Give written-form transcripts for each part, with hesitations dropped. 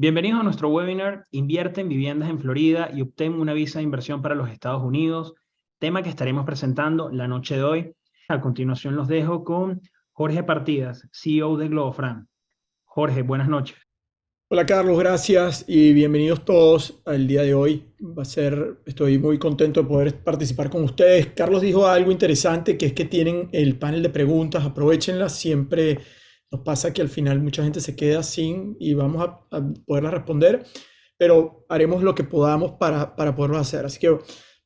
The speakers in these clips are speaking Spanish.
Bienvenidos a nuestro webinar Invierte en viviendas en Florida y obtén una visa de inversión para los Estados Unidos, tema que estaremos presentando la noche de hoy. A continuación los dejo con Jorge Partidas, CEO de Globofran. Jorge, buenas noches. Hola Carlos, gracias y bienvenidos todos al día de hoy. Estoy muy contento de poder participar con ustedes. Carlos dijo algo interesante, que es que tienen el panel de preguntas, aprovechenlas. Siempre nos pasa que al final mucha gente se queda sin y vamos a poderlas responder, pero haremos lo que podamos para poderlo hacer. Así que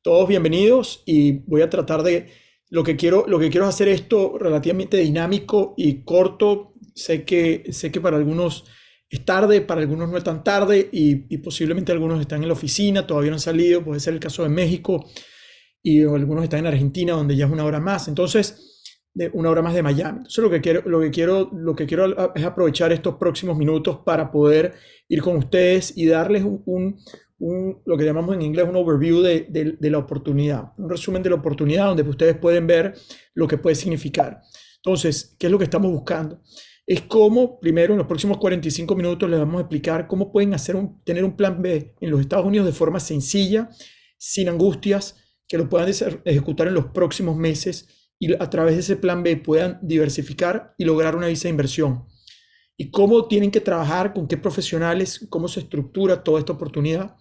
todos bienvenidos y voy a tratar de, lo que quiero es hacer esto relativamente dinámico y corto. Sé que para algunos es tarde, para algunos no es tan tarde y posiblemente algunos están en la oficina, todavía no han salido, puede ser el caso de México y algunos están en Argentina donde ya es una hora más, entonces una hora más de Miami. Entonces lo que quiero es aprovechar estos próximos minutos para poder ir con ustedes y darles lo que llamamos en inglés un overview de la oportunidad, un resumen de la oportunidad donde ustedes pueden ver lo que puede significar. Entonces, ¿qué es lo que estamos buscando? Es cómo, primero, en los próximos 45 minutos les vamos a explicar cómo pueden tener un plan B en los Estados Unidos de forma sencilla, sin angustias, que lo puedan ejecutar en los próximos meses y a través de ese plan B puedan diversificar y lograr una visa de inversión. Y cómo tienen que trabajar, con qué profesionales, cómo se estructura toda esta oportunidad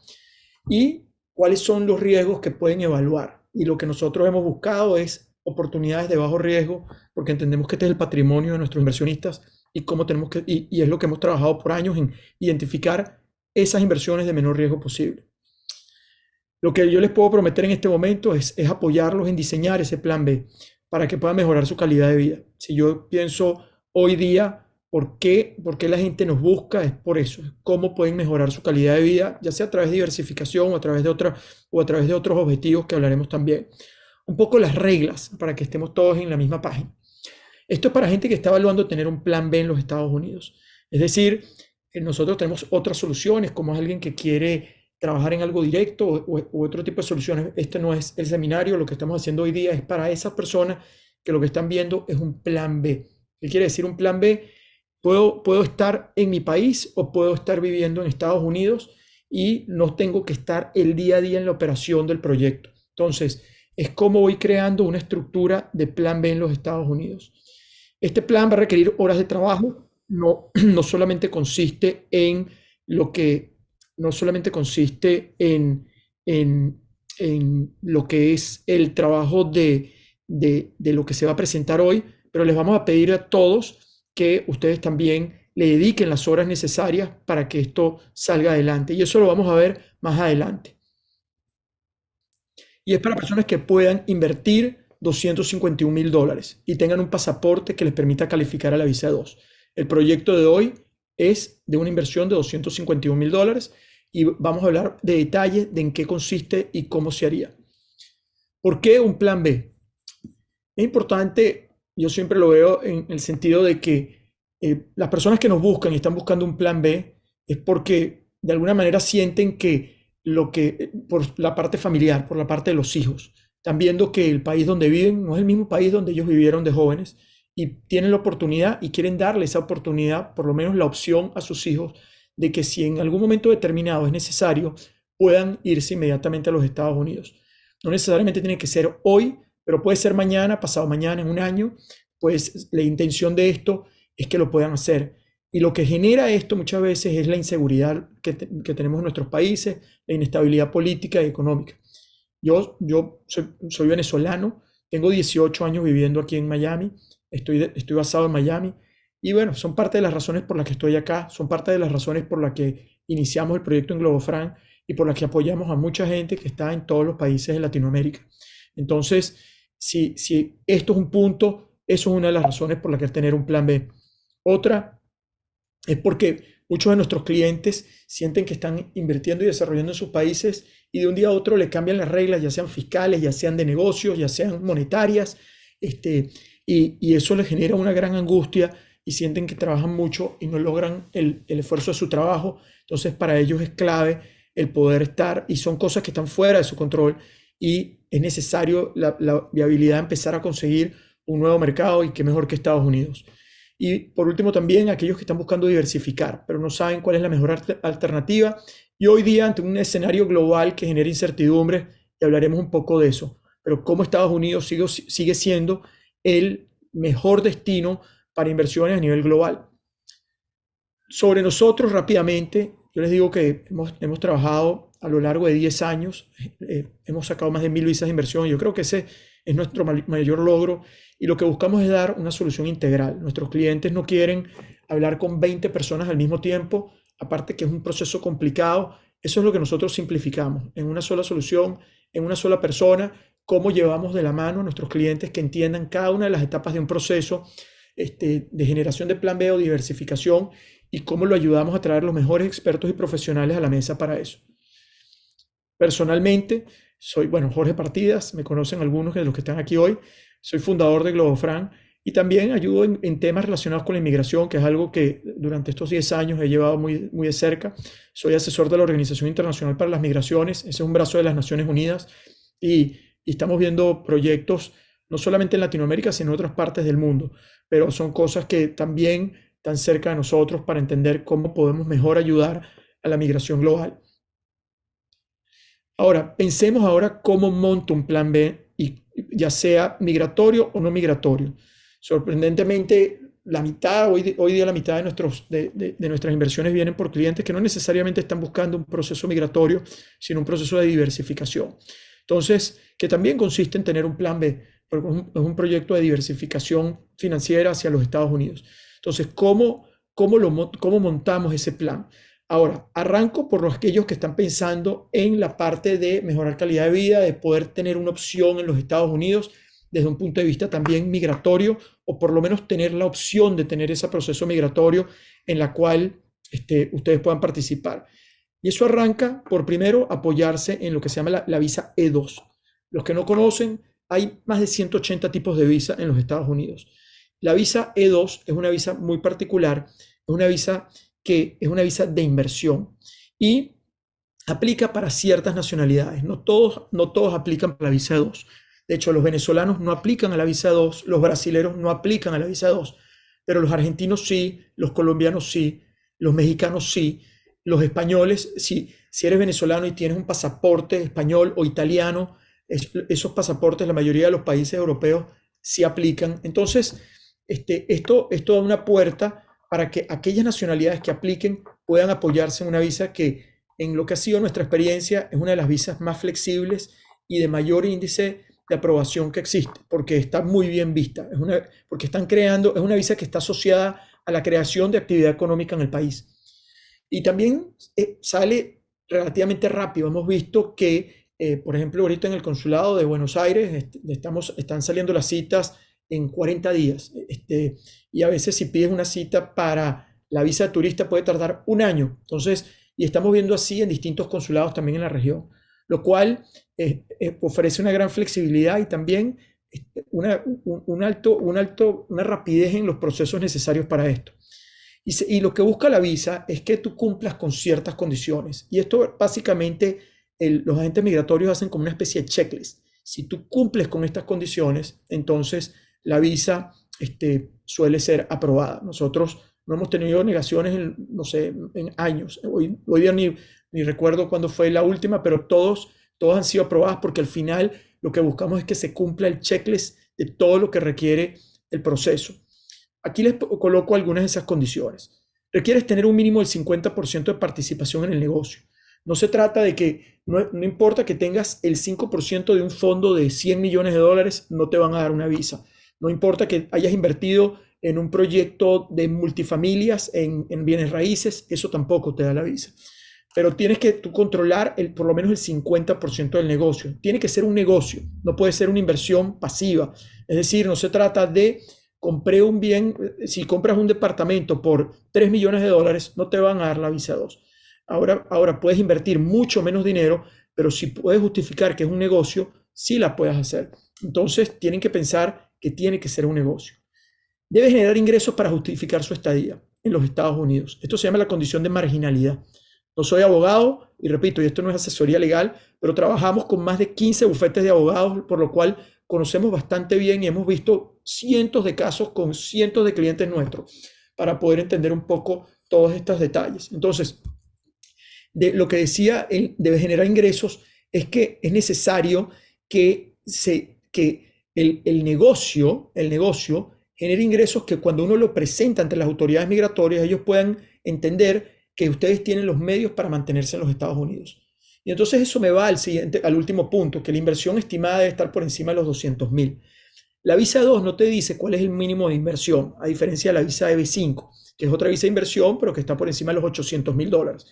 y cuáles son los riesgos que pueden evaluar. Y lo que nosotros hemos buscado es oportunidades de bajo riesgo, porque entendemos que este es el patrimonio de nuestros inversionistas y cómo tenemos y es lo que hemos trabajado por años en identificar esas inversiones de menor riesgo posible. Lo que yo les puedo prometer en este momento es apoyarlos en diseñar ese plan B para que puedan mejorar su calidad de vida. Si yo pienso hoy día, ¿por qué la gente nos busca? Es por eso, es cómo pueden mejorar su calidad de vida, ya sea a través de diversificación o a través de otros objetivos que hablaremos también. Un poco las reglas para que estemos todos en la misma página. Esto es para gente que está evaluando tener un plan B en los Estados Unidos. Es decir, nosotros tenemos otras soluciones, como es alguien que quiere trabajar en algo directo o otro tipo de soluciones. Este no es el seminario, lo que estamos haciendo hoy día es para esas personas que lo que están viendo es un plan B. ¿Qué quiere decir un plan B? Puedo estar en mi país o puedo estar viviendo en Estados Unidos y no tengo que estar el día a día en la operación del proyecto. Entonces, es cómo voy creando una estructura de plan B en los Estados Unidos. Este plan va a requerir horas de trabajo, no solamente consiste en lo que no solamente consiste en lo que es el trabajo de lo que se va a presentar hoy, pero les vamos a pedir a todos que ustedes también le dediquen las horas necesarias para que esto salga adelante. Y eso lo vamos a ver más adelante. Y es para personas que puedan invertir $251,000 y tengan un pasaporte que les permita calificar a la visa 2. El proyecto de hoy es de una inversión de $251,000 y vamos a hablar de detalles de en qué consiste y cómo se haría. ¿Por qué un plan B? Es importante, yo siempre lo veo en el sentido de que las personas que nos buscan y están buscando un plan B es porque de alguna manera sienten que por la parte familiar, por la parte de los hijos, están viendo que el país donde viven no es el mismo país donde ellos vivieron de jóvenes y tienen la oportunidad y quieren darle esa oportunidad, por lo menos la opción a sus hijos de que si en algún momento determinado es necesario, puedan irse inmediatamente a los Estados Unidos. No necesariamente tiene que ser hoy, pero puede ser mañana, pasado mañana, en un año. Pues la intención de esto es que lo puedan hacer. Y lo que genera esto muchas veces es la inseguridad que tenemos en nuestros países, la inestabilidad política y económica. Yo soy venezolano, tengo 18 años viviendo aquí en Miami, estoy basado en Miami y bueno, son parte de las razones por las que estoy acá, son parte de las razones por las que iniciamos el proyecto en Globofran y por las que apoyamos a mucha gente que está en todos los países de Latinoamérica. Entonces, si esto es un punto, eso es una de las razones por las que tener un plan B. Otra es porque muchos de nuestros clientes sienten que están invirtiendo y desarrollando en sus países y de un día a otro le cambian las reglas, ya sean fiscales, ya sean de negocios, ya sean monetarias, y eso les genera una gran angustia y sienten que trabajan mucho y no logran el esfuerzo de su trabajo. Entonces, para ellos es clave el poder estar, y son cosas que están fuera de su control, y es necesario la viabilidad de empezar a conseguir un nuevo mercado, y qué mejor que Estados Unidos. Y por último también aquellos que están buscando diversificar, pero no saben cuál es la mejor alternativa. Y hoy día ante un escenario global que genera incertidumbre, y hablaremos un poco de eso, pero cómo Estados Unidos sigue siendo el mejor destino para inversiones a nivel global. Sobre nosotros rápidamente, yo les digo que hemos trabajado a lo largo de 10 años, hemos sacado más de 1000 visas de inversión. Yo creo que ese es nuestro mayor logro y lo que buscamos es dar una solución integral. Nuestros clientes no quieren hablar con 20 personas al mismo tiempo, aparte que es un proceso complicado. Eso es lo que nosotros simplificamos en una sola solución, en una sola persona, cómo llevamos de la mano a nuestros clientes que entiendan cada una de las etapas de un proceso de generación de plan B o diversificación y cómo lo ayudamos a traer los mejores expertos y profesionales a la mesa para eso. Personalmente, soy, Jorge Partidas, me conocen algunos de los que están aquí hoy, soy fundador de Globofran y también ayudo en temas relacionados con la inmigración, que es algo que durante estos 10 años he llevado muy, muy de cerca. Soy asesor de la Organización Internacional para las Migraciones, ese es un brazo de las Naciones Unidas y estamos viendo proyectos no solamente en Latinoamérica, sino en otras partes del mundo, pero son cosas que también están cerca de nosotros para entender cómo podemos mejor ayudar a la migración global. Ahora, pensemos ahora cómo monto un plan B, y ya sea migratorio o no migratorio. Sorprendentemente, hoy día la mitad de nuestras inversiones vienen por clientes que no necesariamente están buscando un proceso migratorio, sino un proceso de diversificación. Entonces, que también consiste en tener un plan B, porque es un proyecto de diversificación financiera hacia los Estados Unidos. Entonces, ¿cómo montamos ese plan? Ahora, arranco por aquellos que están pensando en la parte de mejorar calidad de vida, de poder tener una opción en los Estados Unidos desde un punto de vista también migratorio, o por lo menos tener la opción de tener ese proceso migratorio en la cual ustedes puedan participar. Y eso arranca por primero apoyarse en lo que se llama la visa E2. Los que no conocen, hay más de 180 tipos de visa en los Estados Unidos. La visa E2 es una visa muy particular, es una visa que es una visa de inversión y aplica para ciertas nacionalidades. No todos aplican para la visa 2. De hecho, los venezolanos no aplican a la visa 2, los brasileños no aplican a la visa 2, pero los argentinos sí, los colombianos sí, los mexicanos sí, los españoles sí. Si eres venezolano y tienes un pasaporte español o italiano, esos pasaportes, la mayoría de los países europeos sí aplican. Entonces, esto da una puerta para que aquellas nacionalidades que apliquen puedan apoyarse en una visa que, en lo que ha sido nuestra experiencia, es una de las visas más flexibles y de mayor índice de aprobación que existe, porque está muy bien vista, porque es una visa que está asociada a la creación de actividad económica en el país. Y también sale relativamente rápido. Hemos visto que, por ejemplo, ahorita en el consulado de Buenos Aires están saliendo las citas en 40 días. Y a veces si pides una cita para la visa de turista puede tardar un año. Entonces, y estamos viendo así en distintos consulados también en la región, lo cual ofrece una gran flexibilidad y también una rapidez en los procesos necesarios para esto. Y lo que busca la visa es que tú cumplas con ciertas condiciones. Y esto básicamente los agentes migratorios hacen como una especie de checklist. Si tú cumples con estas condiciones, entonces la visa suele ser aprobada. Nosotros no hemos tenido negaciones en años. Hoy día ni recuerdo cuándo fue la última, pero todos han sido aprobadas porque al final lo que buscamos es que se cumpla el checklist de todo lo que requiere el proceso. Aquí les coloco algunas de esas condiciones. Requieres tener un mínimo del 50% de participación en el negocio. No se trata de que, no importa que tengas el 5% de un fondo de $100 millones, no te van a dar una visa. No importa que hayas invertido en un proyecto de multifamilias, en bienes raíces, eso tampoco te da la visa. Pero tienes que tú controlar por lo menos el 50% del negocio. Tiene que ser un negocio, no puede ser una inversión pasiva. Es decir, no se trata de compré un bien, si compras un departamento por $3 millones, no te van a dar la visa 2. Ahora puedes invertir mucho menos dinero, pero si puedes justificar que es un negocio, sí la puedes hacer. Entonces tienen que pensar que tiene que ser un negocio. Debe generar ingresos para justificar su estadía en los Estados Unidos. Esto se llama la condición de marginalidad. No soy abogado y repito, y esto no es asesoría legal, pero trabajamos con más de 15 bufetes de abogados, por lo cual conocemos bastante bien y hemos visto cientos de casos con cientos de clientes nuestros para poder entender un poco todos estos detalles. Entonces, de lo que decía de generar ingresos es que es necesario que el negocio genere ingresos que cuando uno lo presenta ante las autoridades migratorias, ellos puedan entender que ustedes tienen los medios para mantenerse en los Estados Unidos. Y entonces eso me va al último punto, que la inversión estimada debe estar por encima de los 200.000. La visa 2 no te dice cuál es el mínimo de inversión, a diferencia de la visa EB5, que es otra visa de inversión, pero que está por encima de los $800.000.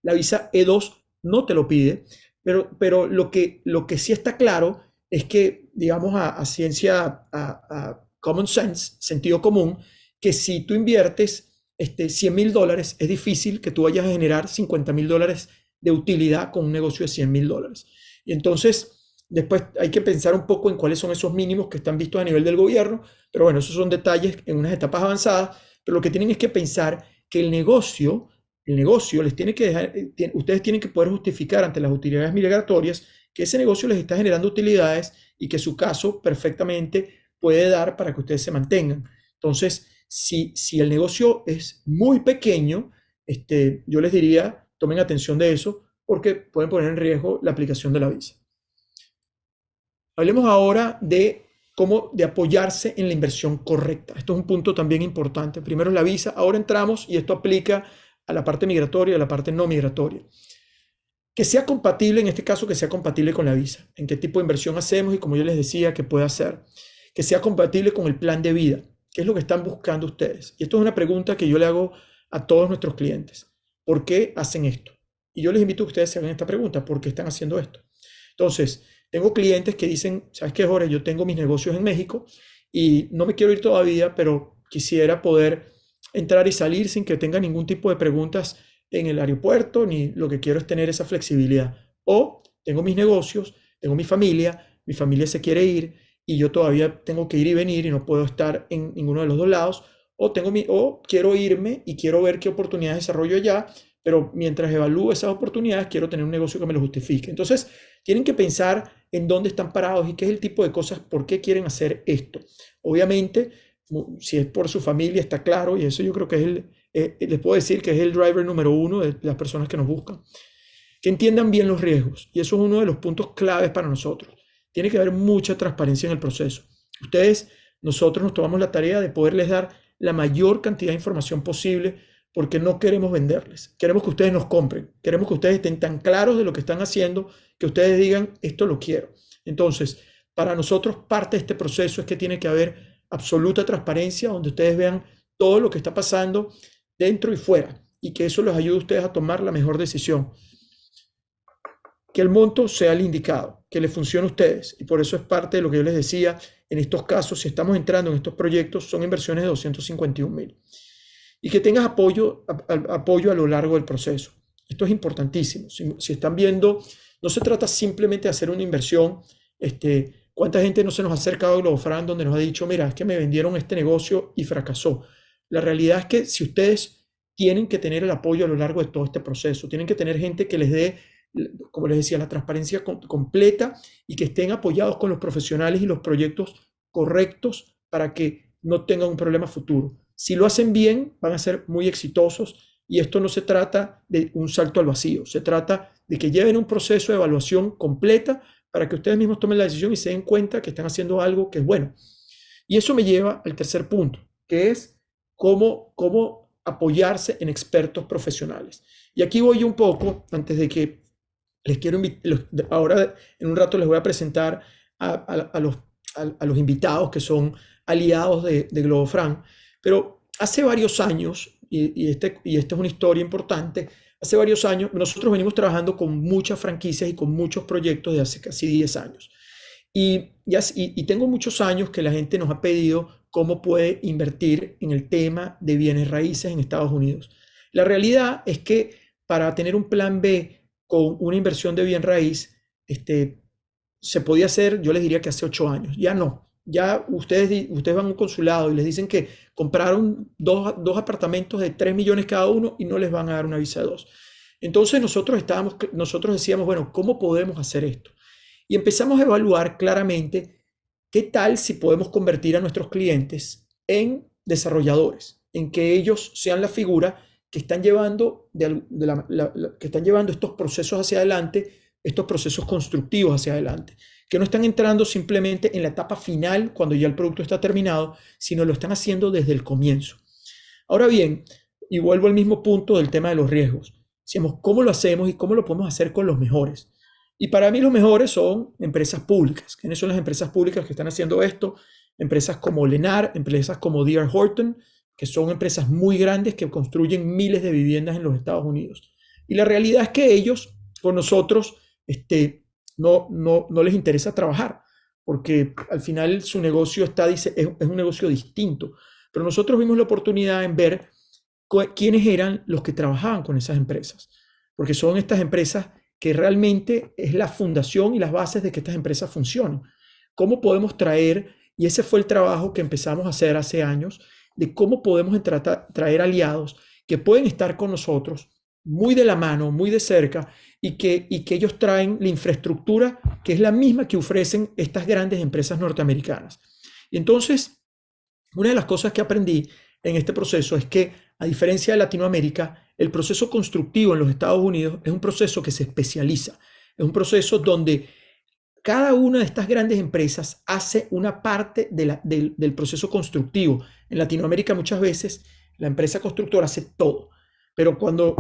La visa E2 no te lo pide, pero lo que sí está claro es que, digamos, a common sense, sentido común, que si tú inviertes $100.000, es difícil que tú vayas a generar $50.000 de utilidad con un negocio de $100.000. Y entonces, después hay que pensar un poco en cuáles son esos mínimos que están vistos a nivel del gobierno, pero bueno, esos son detalles en unas etapas avanzadas, pero lo que tienen es que pensar que el negocio les tiene que dejar, ustedes tienen que poder justificar ante las autoridades migratorias que ese negocio les está generando utilidades y que su caso perfectamente puede dar para que ustedes se mantengan. Entonces, si el negocio es muy pequeño, yo les diría, tomen atención de eso porque pueden poner en riesgo la aplicación de la visa. Hablemos ahora de cómo de apoyarse en la inversión correcta. Esto es un punto también importante. Primero la visa, ahora entramos y esto aplica a la parte migratoria y a la parte no migratoria. Que sea compatible, en este caso, que sea compatible con la visa. En qué tipo de inversión hacemos y como yo les decía, que puede hacer. Que sea compatible con el plan de vida. ¿Qué es lo que están buscando ustedes? Y esto es una pregunta que yo le hago a todos nuestros clientes. ¿Por qué hacen esto? Y yo les invito a que ustedes se hagan esta pregunta. ¿Por qué están haciendo esto? Entonces, tengo clientes que dicen, ¿sabes qué, Jorge? Yo tengo mis negocios en México y no me quiero ir todavía, pero quisiera poder entrar y salir sin que tenga ningún tipo de preguntas en el aeropuerto, ni lo que quiero es tener esa flexibilidad. O tengo mis negocios, tengo mi familia se quiere ir y yo todavía tengo que ir y venir y no puedo estar en ninguno de los dos lados. O quiero irme y quiero ver qué oportunidades desarrollo allá, pero mientras evalúo esas oportunidades quiero tener un negocio que me lo justifique. Entonces, tienen que pensar en dónde están parados y qué es el tipo de cosas, por qué quieren hacer esto. Obviamente, si es por su familia, está claro, y eso yo creo que les puedo decir que es el driver número uno de las personas que nos buscan. Que entiendan bien los riesgos, y eso es uno de los puntos claves para nosotros. Tiene que haber mucha transparencia en el proceso. Nosotros nos tomamos la tarea de poderles dar la mayor cantidad de información posible porque no queremos venderles. Queremos que ustedes nos compren. Queremos que ustedes estén tan claros de lo que están haciendo que ustedes digan, esto lo quiero. Entonces, para nosotros parte de este proceso es que tiene que haber absoluta transparencia donde ustedes vean todo lo que está pasando dentro y fuera y que eso les ayude a ustedes a tomar la mejor decisión. Que el monto sea el indicado, que les funcione a ustedes. Y por eso es parte de lo que yo les decía, en estos casos, si estamos entrando en estos proyectos, son inversiones de 251.000. Y que tengas apoyo a lo largo del proceso. Esto es importantísimo. Si están viendo, no se trata simplemente de hacer una inversión. ¿Cuánta gente no se nos ha acercado a Globofran donde nos ha dicho, mira, es que me vendieron este negocio y fracasó? La realidad es que si ustedes tienen que tener el apoyo a lo largo de todo este proceso, tienen que tener gente que les dé, como les decía, la transparencia completa y que estén apoyados con los profesionales y los proyectos correctos para que no tengan un problema futuro. Si lo hacen bien, van a ser muy exitosos y esto no se trata de un salto al vacío, se trata de que lleven un proceso de evaluación completa para que ustedes mismos tomen la decisión y se den cuenta que están haciendo algo que es bueno. Y eso me lleva al tercer punto, que es cómo apoyarse en expertos profesionales. Y aquí voy un poco, antes de que les quiero invitar, ahora en un rato les voy a presentar a los invitados que son aliados de Globofran, pero hace varios años, y esta es una historia importante, hace varios años nosotros venimos trabajando con muchas franquicias y con muchos proyectos de hace casi 10 años. Y tengo muchos años que la gente nos ha pedido cómo puede invertir en el tema de bienes raíces en Estados Unidos. La realidad es que para tener un plan B con una inversión de bien raíz, se podía hacer, yo les diría que hace 8 años. Ya no. Ya ustedes van a un consulado y les dicen que compraron dos apartamentos de 3 millones cada uno y no les van a dar una visa de 2. Entonces nosotros decíamos, bueno, ¿cómo podemos hacer esto? Y empezamos a evaluar claramente ¿qué tal si podemos convertir a nuestros clientes en desarrolladores, en que ellos sean la figura que están llevando, que están llevando estos procesos hacia adelante, estos procesos constructivos hacia adelante, que no están entrando simplemente en la etapa final cuando ya el producto está terminado, sino lo están haciendo desde el comienzo? Ahora bien, y vuelvo al mismo punto del tema de los riesgos. Decimos, ¿cómo lo hacemos y cómo lo podemos hacer con los mejores? Y para mí los mejores son empresas públicas. ¿Quiénes son las empresas públicas que están haciendo esto? Empresas como Lennar, empresas como D.R. Horton, que son empresas muy grandes que construyen miles de viviendas en los Estados Unidos. Y la realidad es que ellos, con nosotros, no les interesa trabajar, porque al final su negocio es un negocio distinto. Pero nosotros vimos la oportunidad en ver quiénes eran los que trabajaban con esas empresas, porque son estas empresas que realmente es la fundación y las bases de que estas empresas funcionen. ¿Cómo podemos traer? Y ese fue el trabajo que empezamos a hacer hace años, de cómo podemos traer aliados que pueden estar con nosotros muy de la mano, muy de cerca, y que ellos traen la infraestructura que es la misma que ofrecen estas grandes empresas norteamericanas. Y entonces, una de las cosas que aprendí en este proceso es que, a diferencia de Latinoamérica, el proceso constructivo en los Estados Unidos es un proceso que se especializa. Es un proceso donde cada una de estas grandes empresas hace una parte del proceso constructivo. En Latinoamérica muchas veces la empresa constructora hace todo. Pero cuando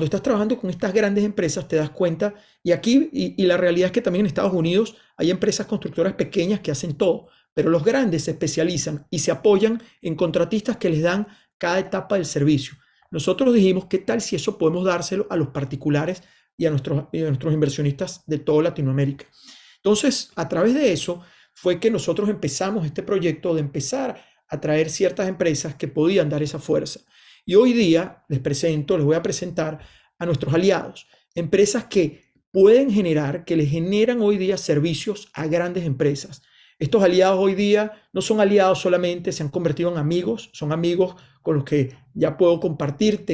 estás trabajando con estas grandes empresas te das cuenta, y la realidad es que también en Estados Unidos hay empresas constructoras pequeñas que hacen todo, pero los grandes se especializan y se apoyan en contratistas que les dan cada etapa del servicio. Nosotros dijimos, ¿qué tal si eso podemos dárselo a los particulares y a nuestros inversionistas de toda Latinoamérica? Entonces, a través de eso fue que nosotros empezamos este proyecto de empezar a traer ciertas empresas que podían dar esa fuerza. Y hoy día les voy a presentar a nuestros aliados, empresas que pueden generar, que le generan hoy día servicios a grandes empresas. Estos aliados hoy día no son aliados solamente, se han convertido en amigos, son amigos con los que ya puedo compartir,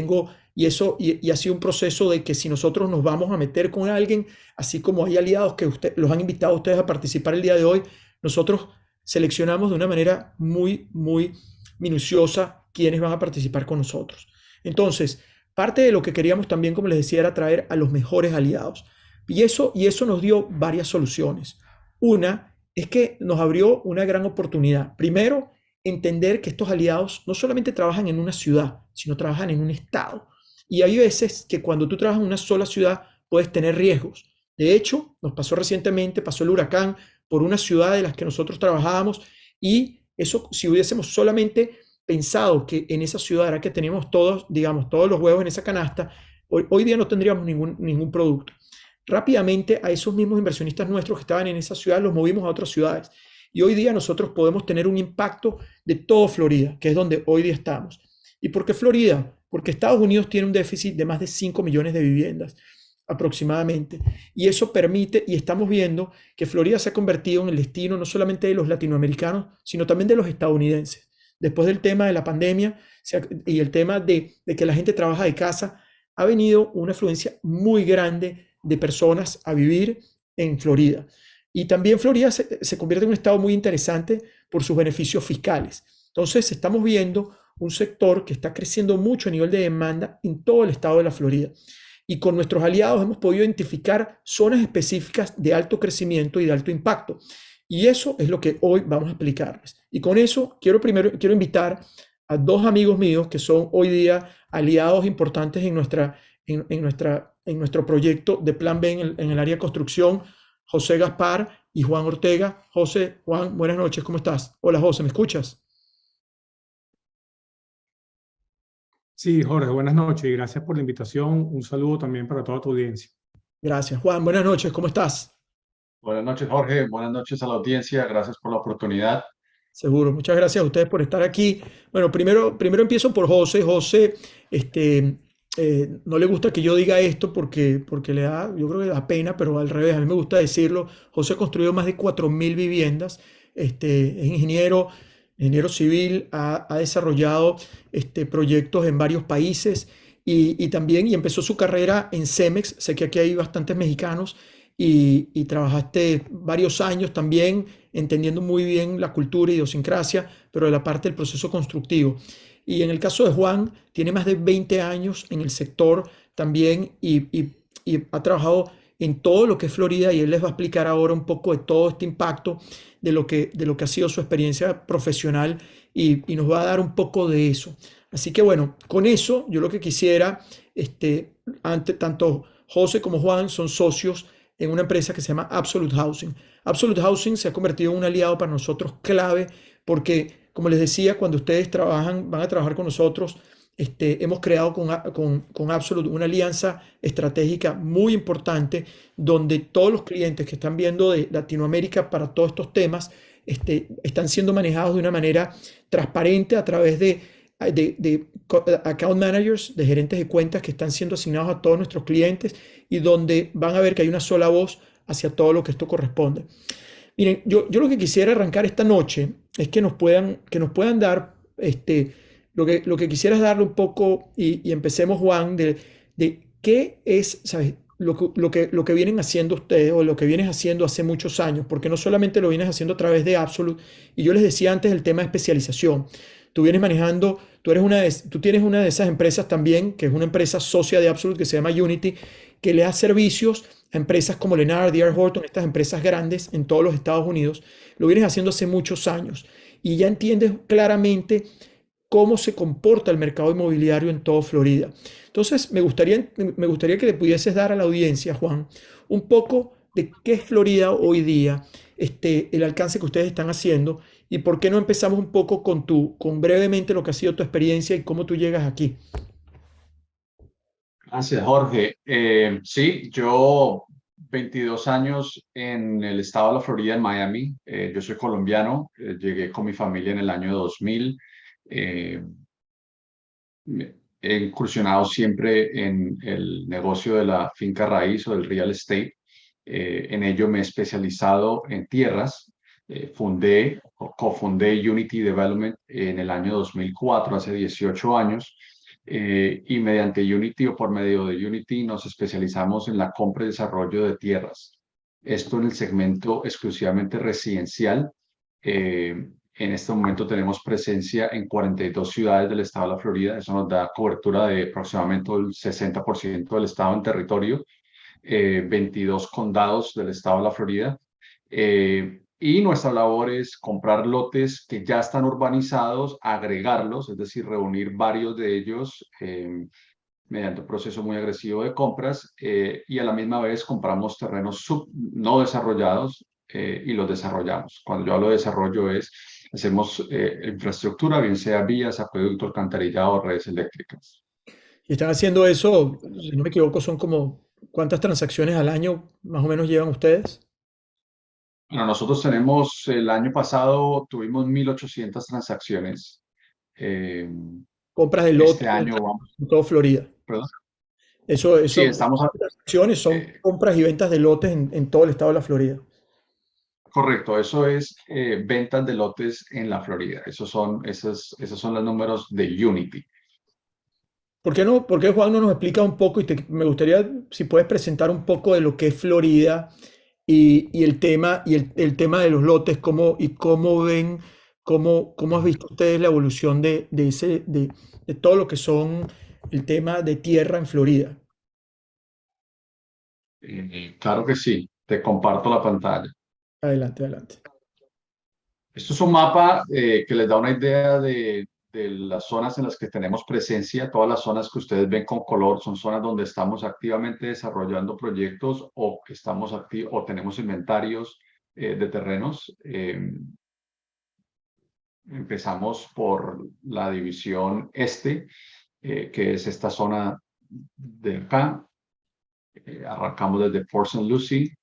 y ha sido un proceso de que si nosotros nos vamos a meter con alguien, así como hay aliados que los han invitado a ustedes a participar el día de hoy, nosotros seleccionamos de una manera muy, muy minuciosa quiénes van a participar con nosotros. Entonces, parte de lo que queríamos también, como les decía, era traer a los mejores aliados. Y eso nos dio varias soluciones. Una es que nos abrió una gran oportunidad. Primero, entender que estos aliados no solamente trabajan en una ciudad, sino trabajan en un estado. Y hay veces que cuando tú trabajas en una sola ciudad puedes tener riesgos. De hecho, nos pasó recientemente, pasó el huracán por una ciudad de las que nosotros trabajábamos, y eso, si hubiésemos solamente pensado que en esa ciudad era que teníamos todos, digamos, todos los huevos en esa canasta, hoy día no tendríamos ningún producto. Rápidamente a esos mismos inversionistas nuestros que estaban en esa ciudad los movimos a otras ciudades. Y hoy día nosotros podemos tener un impacto de todo Florida, que es donde hoy día estamos. ¿Y por qué Florida? Porque Estados Unidos tiene un déficit de más de 5 millones de viviendas aproximadamente. Y eso permite, y estamos viendo que Florida se ha convertido en el destino no solamente de los latinoamericanos, sino también de los estadounidenses. Después del tema de la pandemia y el tema de que la gente trabaja de casa, ha venido una afluencia muy grande de personas a vivir en Florida. Y también Florida se convierte en un estado muy interesante por sus beneficios fiscales. Entonces estamos viendo un sector que está creciendo mucho a nivel de demanda en todo el estado de la Florida. Y con nuestros aliados hemos podido identificar zonas específicas de alto crecimiento y de alto impacto. Y eso es lo que hoy vamos a explicarles. Y con eso quiero invitar a dos amigos míos que son hoy día aliados importantes en nuestro proyecto de Plan B en el área de construcción, José Gaspar y Juan Ortega. José, Juan, buenas noches, ¿cómo estás? Hola José, ¿me escuchas? Sí, Jorge, buenas noches y gracias por la invitación. Un saludo también para toda tu audiencia. Gracias. Juan, buenas noches, ¿cómo estás? Buenas noches, Jorge. Buenas noches a la audiencia. Gracias por la oportunidad. Seguro, muchas gracias a ustedes por estar aquí. Bueno, primero empiezo por José. José, no le gusta que yo diga esto porque yo creo que da pena, pero al revés, a mí me gusta decirlo. José ha construido más de 4.000 viviendas, es ingeniero civil, ha desarrollado proyectos en varios países y también empezó su carrera en Cemex. Sé que aquí hay bastantes mexicanos y trabajaste varios años también entendiendo muy bien la cultura y idiosincrasia, pero de la parte del proceso constructivo. Y en el caso de Juan, tiene más de 20 años en el sector también y ha trabajado en todo lo que es Florida y él les va a explicar ahora un poco de todo este impacto de lo que ha sido su experiencia profesional y nos va a dar un poco de eso. Así que bueno, con eso yo lo que quisiera, tanto José como Juan son socios en una empresa que se llama Absolute Housing. Absolute Housing se ha convertido en un aliado para nosotros clave porque, como les decía, cuando ustedes van a trabajar con nosotros, hemos creado con Absolute una alianza estratégica muy importante donde todos los clientes que están viendo de Latinoamérica para todos estos temas están siendo manejados de una manera transparente a través de account managers, de gerentes de cuentas que están siendo asignados a todos nuestros clientes y donde van a ver que hay una sola voz hacia todo lo que esto corresponde. Miren, yo lo que quisiera arrancar esta noche es que nos puedan dar, lo que quisiera es darle un poco, y empecemos, Juan, de qué es, ¿sabes? Lo que vienen haciendo ustedes o lo que vienes haciendo hace muchos años, porque no solamente lo vienes haciendo a través de Absolute, y yo les decía antes el tema de especialización. Tú vienes manejando, tú tienes una de esas empresas también, que es una empresa socia de Absolute que se llama Unity, que le da servicios a empresas como Lennar, D.R. Horton, estas empresas grandes en todos los Estados Unidos. Lo vienes haciendo hace muchos años y ya entiendes claramente cómo se comporta el mercado inmobiliario en toda Florida. Entonces, me gustaría que le pudieses dar a la audiencia, Juan, un poco de qué es Florida hoy día, el alcance que ustedes están haciendo y por qué no empezamos un poco con brevemente lo que ha sido tu experiencia y cómo tú llegas aquí. Gracias, Jorge. Sí, yo 22 años en el estado de la Florida, en Miami. Yo soy colombiano, llegué con mi familia en el año 2000. Eh, He incursionado siempre en el negocio de la finca raíz o del real estate. En ello me he especializado en tierras. Cofundé Unity Development en el año 2004, hace 18 años. Y mediante Unity o por medio de Unity nos especializamos en la compra y desarrollo de tierras. Esto en el segmento exclusivamente residencial. En este momento tenemos presencia en 42 ciudades del estado de la Florida. Eso nos da cobertura de aproximadamente el 60% del estado en territorio, 22 condados del estado de la Florida. Y nuestra labor es comprar lotes que ya están urbanizados, agregarlos, es decir, reunir varios de ellos mediante un proceso muy agresivo de compras y a la misma vez compramos terrenos no desarrollados y los desarrollamos. Cuando yo hablo de desarrollo hacemos infraestructura, bien sea vías, acueducto, alcantarillado, redes eléctricas. Y están haciendo eso, si no me equivoco, son como, ¿cuántas transacciones al año más o menos llevan ustedes? Bueno, nosotros el año pasado tuvimos 1.800 transacciones. Eh, Compras de este lotes año vamos, en todo Florida. perdón. Eso, Sí, eso, transacciones son eh, compras y ventas de lotes en todo el estado de la Florida. correcto, eso es ventas de lotes en la Florida. Esos son los números de Unity. Por qué Juan no nos explica un poco me gustaría si puedes presentar un poco de lo que es Florida y el tema de los lotes, cómo ven, cómo has visto ustedes la evolución de todo lo que son el tema de tierra en Florida. Claro que sí, te comparto la pantalla. Adelante, adelante. Esto es un mapa que les da una idea de las zonas en las que tenemos presencia. Todas las zonas que ustedes ven con color son zonas donde estamos activamente desarrollando proyectos o que o tenemos inventarios de terrenos. Empezamos por la división este, que es esta zona de acá. Arrancamos desde Port St. Lucie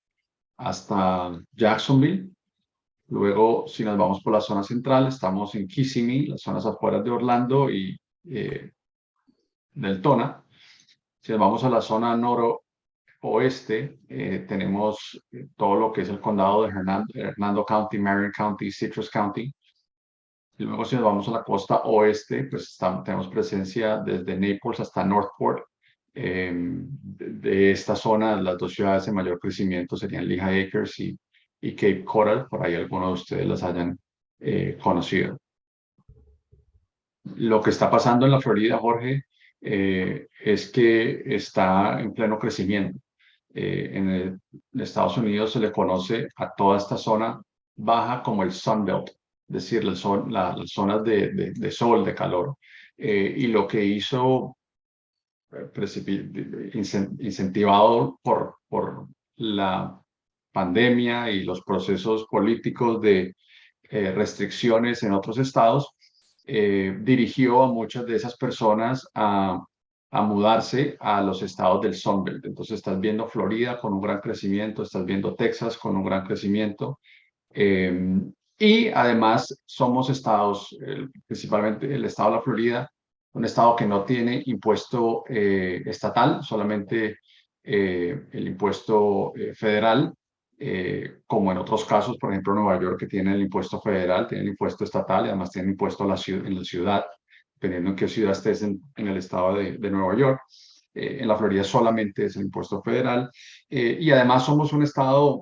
hasta Jacksonville. Luego, si nos vamos por la zona central, estamos en Kissimmee, las zonas afuera de Orlando y Deltona. Si nos vamos a la zona noroeste, tenemos todo lo que es el condado de Hernando County, Marion County, Citrus County. Y luego, si nos vamos a la costa oeste, pues tenemos presencia desde Naples hasta Northport. De esta zona, las dos ciudades de mayor crecimiento serían Lehigh Acres y y Cape Coral, por ahí algunos de ustedes las hayan conocido. Lo que está pasando en la Florida, Jorge, es que está en pleno crecimiento. En Estados Unidos se le conoce a toda esta zona baja como el Sun Belt, es decir, las zonas de sol, de calor. Y lo que hizo, incentivado por la pandemia y los procesos políticos de restricciones en otros estados, dirigió a muchas de esas personas a mudarse a los estados del Sunbelt. Entonces estás viendo Florida con un gran crecimiento, estás viendo Texas con un gran crecimiento. Y además somos estados, principalmente el estado de la Florida, un estado que no tiene impuesto estatal, solamente el impuesto federal, como en otros casos, por ejemplo, Nueva York, que tiene el impuesto federal, tiene el impuesto estatal y además tiene impuesto en la ciudad, dependiendo en qué ciudad estés en el estado de Nueva York. En la Florida solamente es el impuesto federal. Y además somos un estado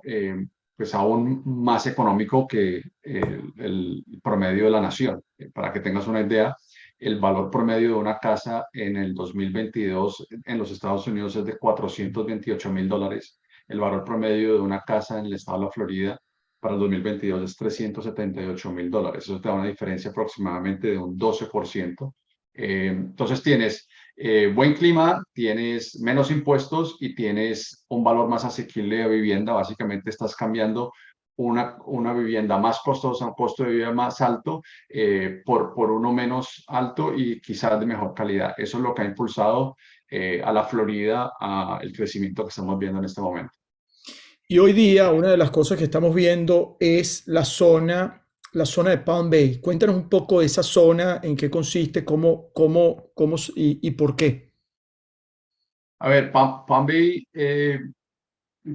pues aún más económico que el promedio de la nación. Para que tengas una idea, el valor promedio de una casa en el 2022 en los Estados Unidos es de $428,000. El valor promedio de una casa en el estado de la Florida para el 2022 es $378,000. Eso te da una diferencia aproximadamente de un 12%. Entonces tienes buen clima, tienes menos impuestos y tienes un valor más asequible de vivienda. Básicamente estás cambiando una vivienda más costosa, un costo de vida más alto, por uno menos alto y quizás de mejor calidad. Eso es lo que ha impulsado a la Florida a el crecimiento que estamos viendo en este momento. Y hoy día una de las cosas que estamos viendo es la zona de Palm Bay. Cuéntanos un poco de esa zona, en qué consiste, y por qué. A ver, Palm Bay,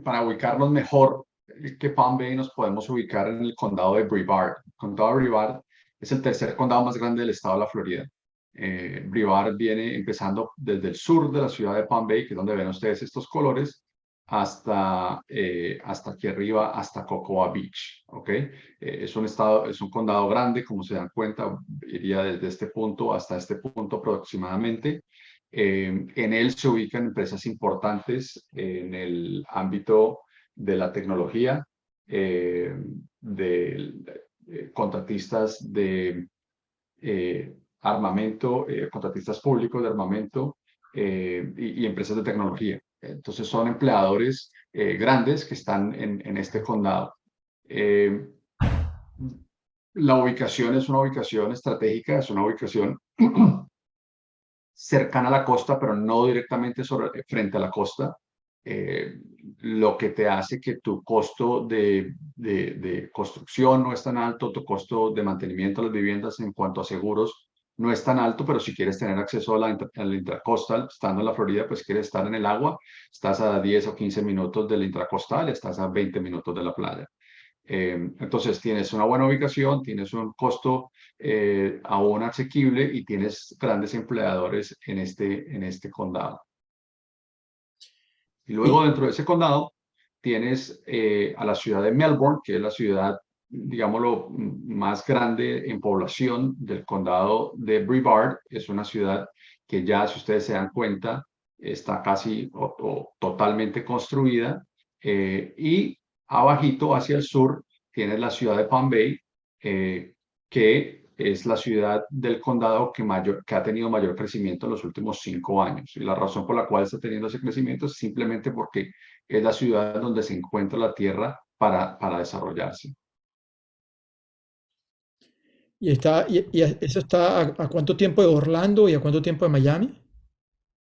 para ubicarnos mejor que Palm Bay, nos podemos ubicar en el condado de Brevard. El condado de Brevard es el tercer condado más grande del estado de la Florida. Brevard viene empezando desde el sur de la ciudad de Palm Bay, que es donde ven ustedes estos colores, hasta aquí arriba, hasta Cocoa Beach, ¿ok? Es un condado grande, como se dan cuenta, iría desde este punto hasta este punto aproximadamente. En él se ubican empresas importantes en el ámbito de la tecnología, contratistas de armamento, contratistas públicos de armamento, y empresas de tecnología. Entonces son empleadores grandes que están en este condado. La ubicación es una ubicación estratégica, es una ubicación cercana a la costa, pero no directamente frente a la costa, lo que te hace que tu costo de construcción no es tan alto, tu costo de mantenimiento de las viviendas en cuanto a seguros no es tan alto, pero si quieres tener acceso a la intracostal, estando en la Florida, pues quieres estar en el agua, estás a 10 o 15 minutos de la intracostal, estás a 20 minutos de la playa. Entonces tienes una buena ubicación, tienes un costo aún asequible y tienes grandes empleadores en este condado. Y luego Y, dentro de ese condado tienes a la ciudad de Melbourne, que es la ciudad, digámoslo, más grande en población del condado de Brevard. Es una ciudad que ya, si ustedes se dan cuenta, está casi o totalmente construida. Y abajito, hacia el sur, tienes la ciudad de Palm Bay, que es la ciudad del condado que ha tenido mayor crecimiento en los últimos 5 años. Y la razón por la cual está teniendo ese crecimiento es simplemente porque es la ciudad donde se encuentra la tierra para desarrollarse. eso está a cuánto tiempo de Orlando y a cuánto tiempo de Miami?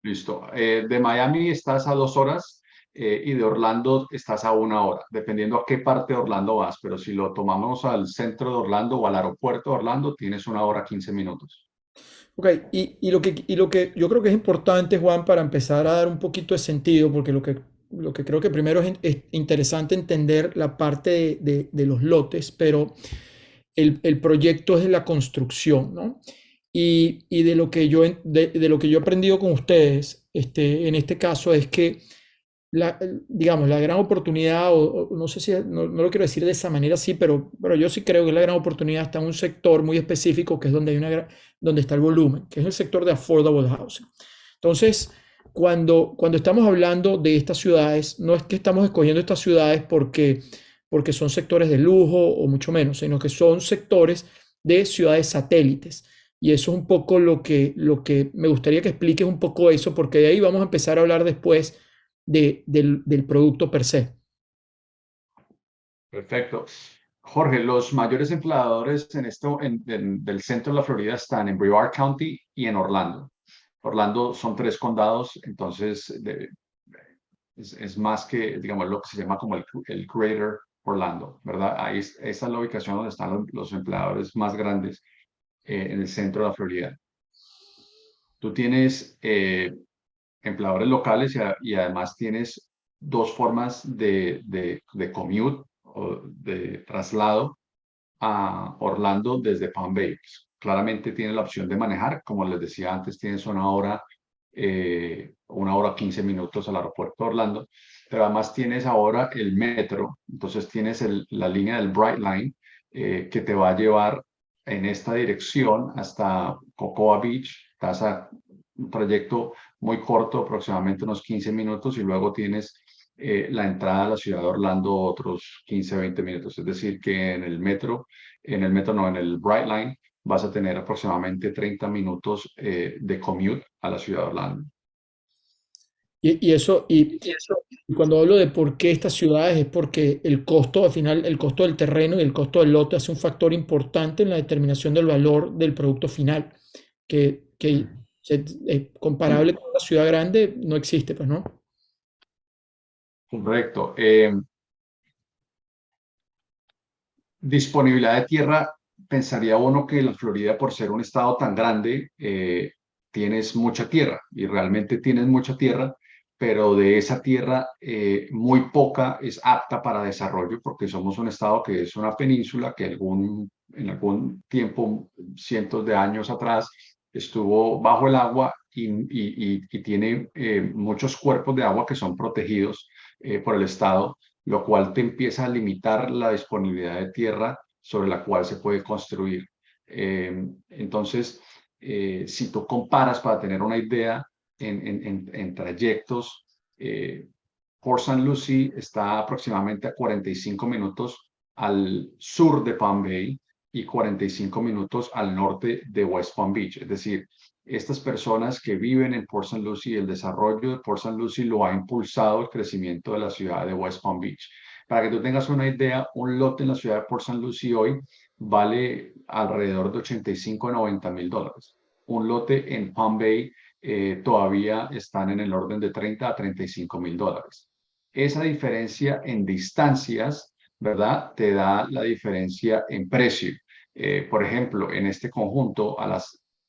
Listo. De Miami estás a 2 horas, y de Orlando estás a 1 hora, dependiendo a qué parte de Orlando vas. Pero si lo tomamos al centro de Orlando o al aeropuerto de Orlando, tienes 1 hora 15 minutos. Ok, y lo que yo creo que es importante, Juan, para empezar a dar un poquito de sentido, porque lo que creo que primero es interesante entender la parte de los lotes, pero el proyecto es de la construcción, ¿no? Y de lo que yo he aprendido con ustedes, en este caso, es que digamos, la gran oportunidad, o no sé si, no lo quiero decir de esa manera, sí, pero yo sí creo que la gran oportunidad está en un sector muy específico, que es donde donde está el volumen, que es el sector de affordable housing. Entonces, cuando estamos hablando de estas ciudades, no es que estamos escogiendo estas ciudades porque son sectores de lujo o mucho menos, sino que son sectores de ciudades satélites. Y eso es un poco lo que me gustaría que expliques un poco eso, porque de ahí vamos a empezar a hablar después del producto per se. Perfecto. Jorge, los mayores empleadores del centro de la Florida están en Brevard County y en Orlando. Orlando son 3 condados, entonces es más que, digamos, lo que se llama como el Greater Orlando, ¿verdad? Ahí esa es la ubicación donde están los empleadores más grandes en el centro de la Florida. Tú tienes empleadores locales y además tienes dos formas de commute o de traslado a Orlando desde Palm Bay. Pues, claramente tienes la opción de manejar, como les decía antes, tienes 1 hora 15 minutos al aeropuerto de Orlando, pero además tienes ahora el metro, entonces tienes la línea del Bright Line que te va a llevar en esta dirección hasta Cocoa Beach. Estás a un trayecto muy corto, aproximadamente unos 15 minutos, y luego tienes la entrada a la ciudad de Orlando otros 15-20 minutos. Es decir, que en el metro no, en el Bright Line, vas a tener aproximadamente 30 minutos de commute a la ciudad de Orlando. Y cuando hablo de por qué estas ciudades es porque el costo, al final, el costo del terreno y el costo del lote hace un factor importante en la determinación del valor del producto final, que comparable con una ciudad grande no existe, pues, ¿no? Correcto. Disponibilidad de tierra, pensaría uno que la Florida, por ser un estado tan grande, tienes mucha tierra y realmente tienes mucha tierra, pero de esa tierra muy poca es apta para desarrollo porque somos un estado que es una península que en algún tiempo, cientos de años atrás, estuvo bajo el agua y tiene muchos cuerpos de agua que son protegidos por el estado, lo cual te empieza a limitar la disponibilidad de tierra sobre la cual se puede construir. Entonces, si tú comparas, para tener una idea, en trayectos, Port St. Lucie está aproximadamente a 45 minutos al sur de Palm Bay y 45 minutos al norte de West Palm Beach. Es decir, estas personas que viven en Port St. Lucie, el desarrollo de Port St. Lucie lo ha impulsado el crecimiento de la ciudad de West Palm Beach. Para que tú tengas una idea, un lote en la ciudad de Port St. Lucie hoy vale alrededor de 85 a 90 mil dólares. Un lote en Palm Bay todavía están en el orden de 30 a 35 mil dólares. Esa diferencia en distancias, ¿verdad? Te da la diferencia en precio. Por ejemplo, en este conjunto,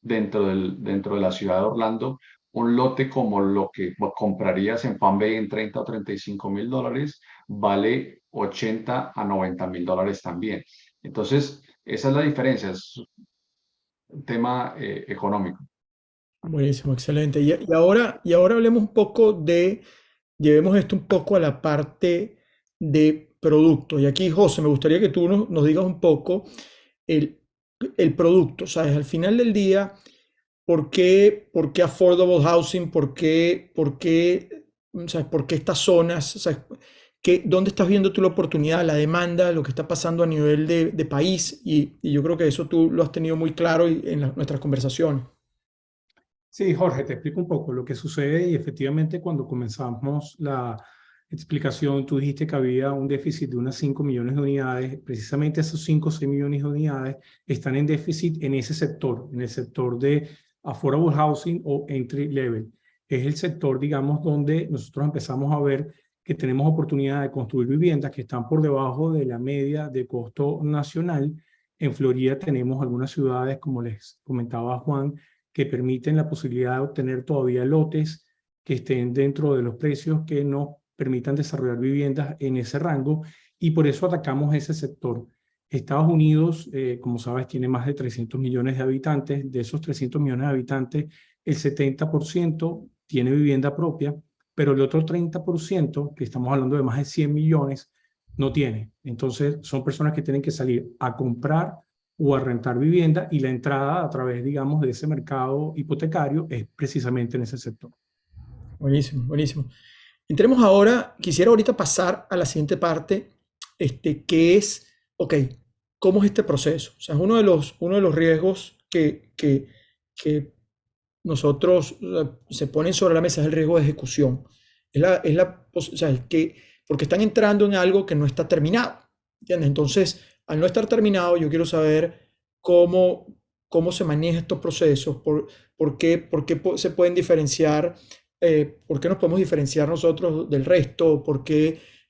dentro de la ciudad de Orlando, un lote como lo que comprarías en Palm Bay en 30 o 35 mil dólares vale 80 a 90 mil dólares también. Entonces, esa es la diferencia, es un tema económico. Buenísimo, excelente. Y ahora hablemos un poco llevemos esto un poco a la parte de producto. Y aquí, José, me gustaría que tú nos digas un poco el, el producto, ¿sabes? Al final del día, ¿por qué affordable housing? ¿Sabes? ¿Por qué estas zonas? ¿Sabes? ¿Dónde estás viendo tú la oportunidad, la demanda, lo que está pasando a nivel de país? Y yo creo que eso tú lo has tenido muy claro en nuestras conversaciones. Sí, Jorge, te explico un poco lo que sucede y efectivamente cuando comenzamos la explicación, tú dijiste que había un déficit de unas 5 millones de unidades. Precisamente esos 5 o 6 millones de unidades están en déficit en ese sector, en el sector de affordable housing o entry level. Es el sector, digamos, donde nosotros empezamos a ver que tenemos oportunidad de construir viviendas que están por debajo de la media de costo nacional. En Florida tenemos algunas ciudades, como les comentaba Juan, que permiten la posibilidad de obtener todavía lotes que estén dentro de los precios que nos permitan desarrollar viviendas en ese rango, y por eso atacamos ese sector. Estados Unidos, como sabes, tiene más de 300 millones de habitantes. De esos 300 millones de habitantes, el 70% tiene vivienda propia, pero el otro 30%, que estamos hablando de más de 100 millones, no tiene. Entonces, son personas que tienen que salir a comprar o a rentar vivienda y la entrada a través, digamos, de ese mercado hipotecario es precisamente en ese sector. Buenísimo, buenísimo. Entremos ahora, quisiera ahorita pasar a la siguiente parte, que es, ok, ¿cómo es este proceso? O sea, es uno de los riesgos que nosotros se ponen sobre la mesa, es el riesgo de ejecución. O sea, porque están entrando en algo que no está terminado, ¿entiendes? Entonces, al no estar terminado, yo quiero saber cómo se manejan estos procesos, por qué se pueden diferenciar, por qué nos podemos diferenciar nosotros del resto,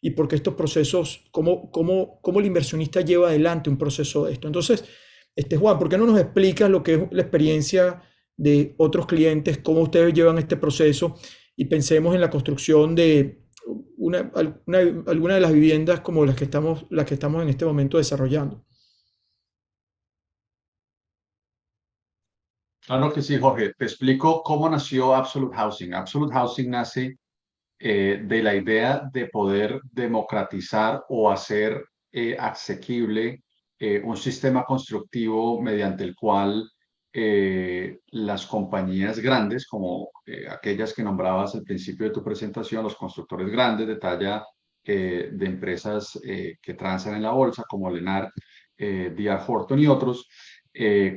y por qué estos procesos, cómo el inversionista lleva adelante un proceso de esto. Entonces, Juan, ¿por qué no nos explicas lo que es la experiencia de otros clientes, cómo ustedes llevan este proceso y pensemos en la construcción de alguna de las viviendas como las que estamos en este momento desarrollando? Claro que sí, Jorge. Te explico cómo nació Absolute Housing. Absolute Housing nace de la idea de poder democratizar o hacer asequible un sistema constructivo mediante el cual las compañías grandes, como aquellas que nombrabas al principio de tu presentación, los constructores grandes de talla de empresas que transan en la bolsa, como Lennar, D.R. Horton y otros,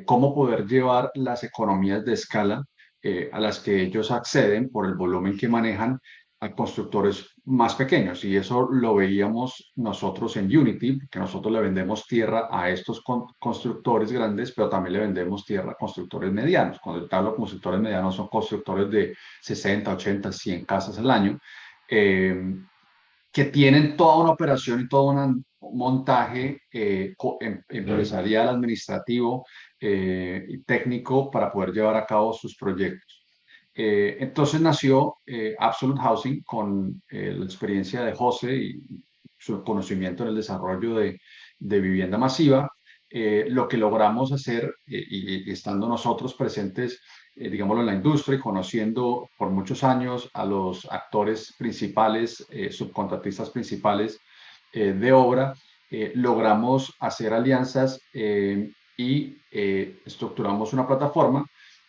cómo poder llevar las economías de escala a las que ellos acceden por el volumen que manejan a constructores más pequeños. Y eso lo veíamos nosotros en Unity, que nosotros le vendemos tierra a estos constructores grandes, pero también le vendemos tierra a constructores medianos. Cuando te hablo de constructores medianos, son constructores de 60, 80, 100 casas al año, que tienen toda una operación y todo un montaje empresarial, administrativo y técnico para poder llevar a cabo sus proyectos. Entonces nació Absolute Housing con la experiencia de José y su conocimiento en el desarrollo de vivienda masiva. Lo que logramos hacer, y estando nosotros presentes, digámoslo, en la industria y conociendo por muchos años a los actores principales, subcontratistas principales de obra, logramos hacer alianzas y estructuramos una plataforma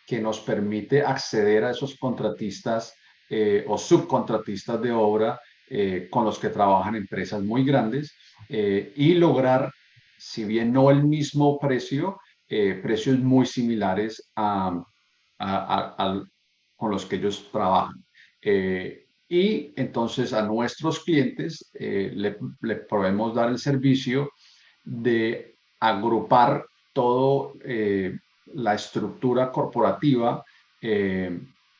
que nos permite acceder a esos contratistas o subcontratistas de obra con los que trabajan empresas muy grandes y lograr, si bien no el mismo precio, precios muy similares con los que ellos trabajan. Y entonces a nuestros clientes le podemos dar el servicio de agrupar todo la estructura corporativa,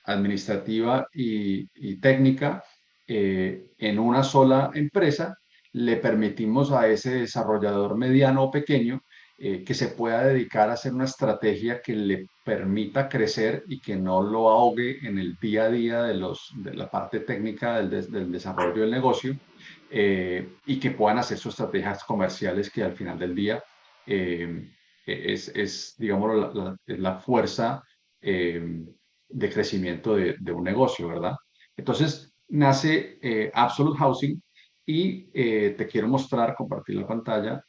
administrativa y técnica en una sola empresa. Le permitimos a ese desarrollador mediano o pequeño que se pueda dedicar a hacer una estrategia que le permita crecer y que no lo ahogue en el día a día de la parte técnica del desarrollo del negocio, y que puedan hacer sus estrategias comerciales que al final del día digamos, la fuerza de crecimiento de un negocio, ¿verdad? Entonces nace Absolute Housing y te quiero mostrar, compartir la pantalla.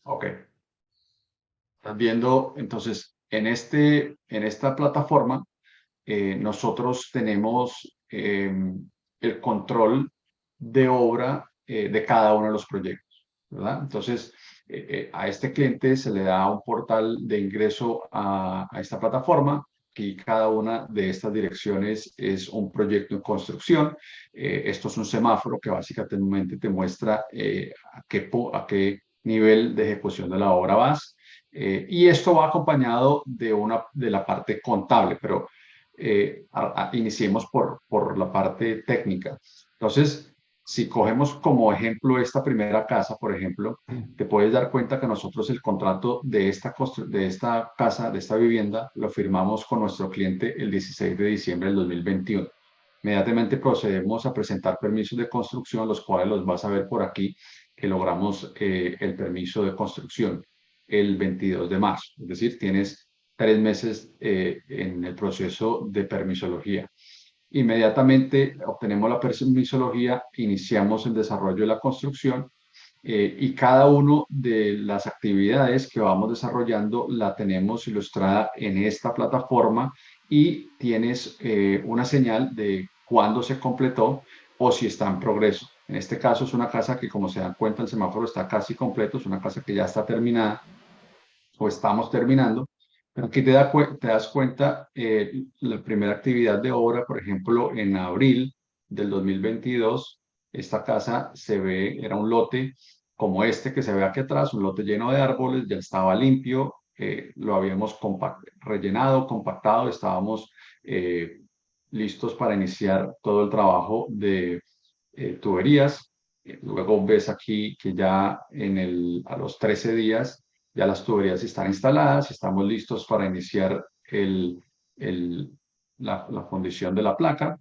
Ok. Estás viendo, entonces, en esta plataforma, nosotros tenemos el control de obra de cada uno de los proyectos, ¿verdad? Entonces, a este cliente se le da un portal de ingreso a esta plataforma y cada una de estas direcciones es un proyecto en construcción. Esto es un semáforo que básicamente te muestra a qué nivel de ejecución de la obra vas. Y esto va acompañado de la parte contable, pero iniciemos por la parte técnica. Entonces, si cogemos como ejemplo esta primera casa, por ejemplo, te puedes dar cuenta que nosotros el contrato de esta casa, de esta vivienda, lo firmamos con nuestro cliente el 16 de diciembre del 2021. Inmediatamente procedemos a presentar permisos de construcción, los cuales los vas a ver por aquí, que logramos el permiso de construcción el 22 de marzo. Es decir, tienes 3 meses en el proceso de permisología. Inmediatamente obtenemos la permisología, iniciamos el desarrollo de la construcción y cada una de las actividades que vamos desarrollando la tenemos ilustrada en esta plataforma y tienes una señal de cuándo se completó o si está en progreso. En este caso es una casa que, como se dan cuenta, el semáforo está casi completo, es una casa que ya está terminada o estamos terminando. Pero aquí te das cuenta, la primera actividad de obra, por ejemplo, en abril del 2022, esta casa se ve, era un lote como este que se ve aquí atrás, un lote lleno de árboles, ya estaba limpio, lo habíamos rellenado, compactado, estábamos listos para iniciar todo el trabajo de tuberías. Luego ves aquí que ya a los 13 días ya las tuberías están instaladas, estamos listos para iniciar la fundición de la placa.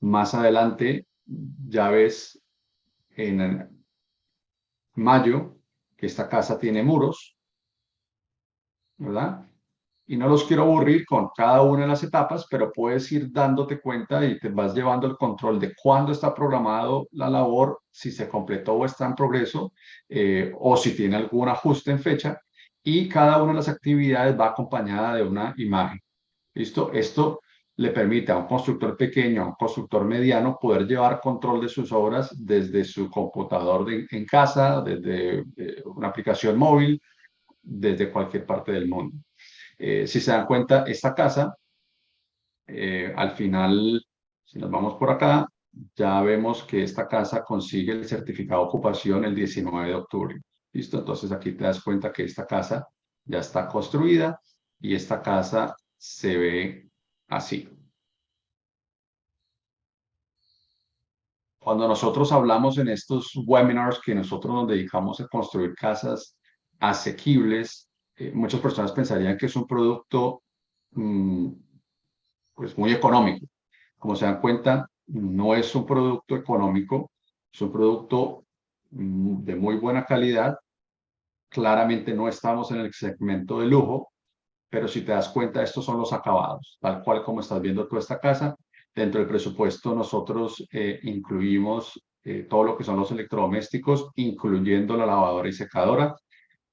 Más adelante ya ves en mayo que esta casa tiene muros, ¿verdad? Y no los quiero aburrir con cada una de las etapas, pero puedes ir dándote cuenta y te vas llevando el control de cuándo está programado la labor, si se completó o está en progreso, o si tiene algún ajuste en fecha, y cada una de las actividades va acompañada de una imagen. ¿Listo? Esto le permite a un constructor pequeño, a un constructor mediano, poder llevar control de sus obras desde su computador en casa, desde una aplicación móvil, desde cualquier parte del mundo. Si se dan cuenta, esta casa, al final, si nos vamos por acá, ya vemos que esta casa consigue el certificado de ocupación el 19 de octubre. ¿Listo? Entonces aquí te das cuenta que esta casa ya está construida y esta casa se ve así. Cuando nosotros hablamos en estos webinars que nosotros nos dedicamos a construir casas asequibles, muchas personas pensarían que es un producto pues muy económico. Como se dan cuenta, no es un producto económico, es un producto de muy buena calidad. Claramente no estamos en el segmento de lujo, pero si te das cuenta, estos son los acabados, tal cual como estás viendo tú esta casa. Dentro del presupuesto nosotros incluimos todo lo que son los electrodomésticos, incluyendo la lavadora y secadora.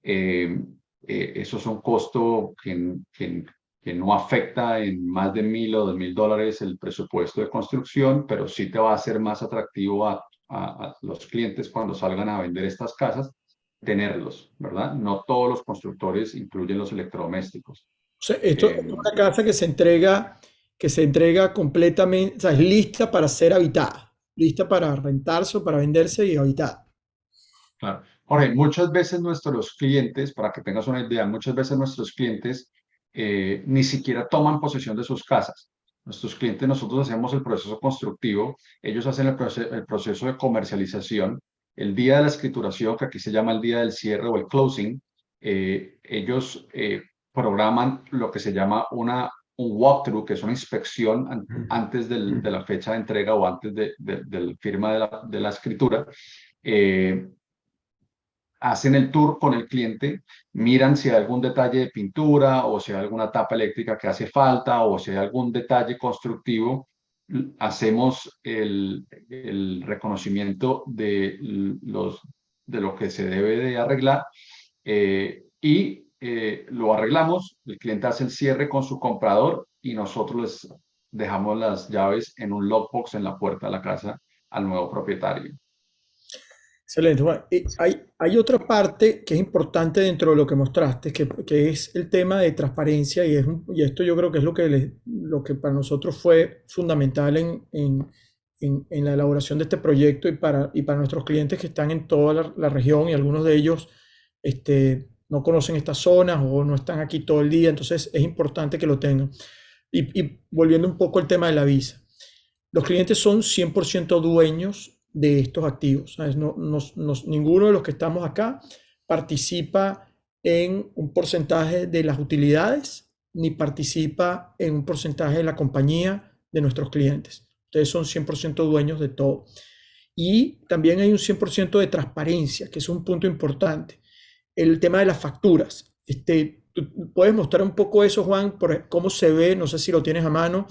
Eso es un costo que no afecta en más de $1,000 o $2,000 el presupuesto de construcción, pero sí te va a hacer más atractivo a los clientes cuando salgan a vender estas casas, tenerlos, ¿verdad? No todos los constructores incluyen los electrodomésticos. O sea, esto es una casa que se entrega completamente, o sea, es lista para ser habitada, lista para rentarse o para venderse y habitada. Claro. Jorge, muchas veces nuestros clientes, para que tengas una idea, muchas veces nuestros clientes ni siquiera toman posesión de sus casas. Nuestros clientes, nosotros hacemos el proceso constructivo, ellos hacen el proceso de comercialización. El día de la escrituración, que aquí se llama el día del cierre o el closing, ellos programan lo que se llama un walkthrough, que es una inspección antes de la fecha de entrega o antes de la firma de la escritura. Hacen el tour con el cliente, miran si hay algún detalle de pintura o si hay alguna tapa eléctrica que hace falta o si hay algún detalle constructivo. Hacemos el reconocimiento de lo que se debe de arreglar y lo arreglamos. El cliente hace el cierre con su comprador y nosotros les dejamos las llaves en un lockbox en la puerta de la casa al nuevo propietario. Excelente. Bueno, hay otra parte que es importante dentro de lo que mostraste, que es el tema de transparencia y esto yo creo que es lo que para nosotros fue fundamental en la elaboración de este proyecto y para nuestros clientes que están en toda la región y algunos de ellos no conocen estas zonas o no están aquí todo el día, entonces es importante que lo tengan. Y volviendo un poco al tema de la visa, los clientes son 100% dueños de estos activos. ¿Sabes? Ninguno de los que estamos acá participa en un porcentaje de las utilidades ni participa en un porcentaje de la compañía de nuestros clientes. Ustedes son 100% dueños de todo. Y también hay un 100% de transparencia, que es un punto importante. El tema de las facturas. ¿Tú puedes mostrar un poco eso, Juan, por cómo se ve, no sé si lo tienes a mano,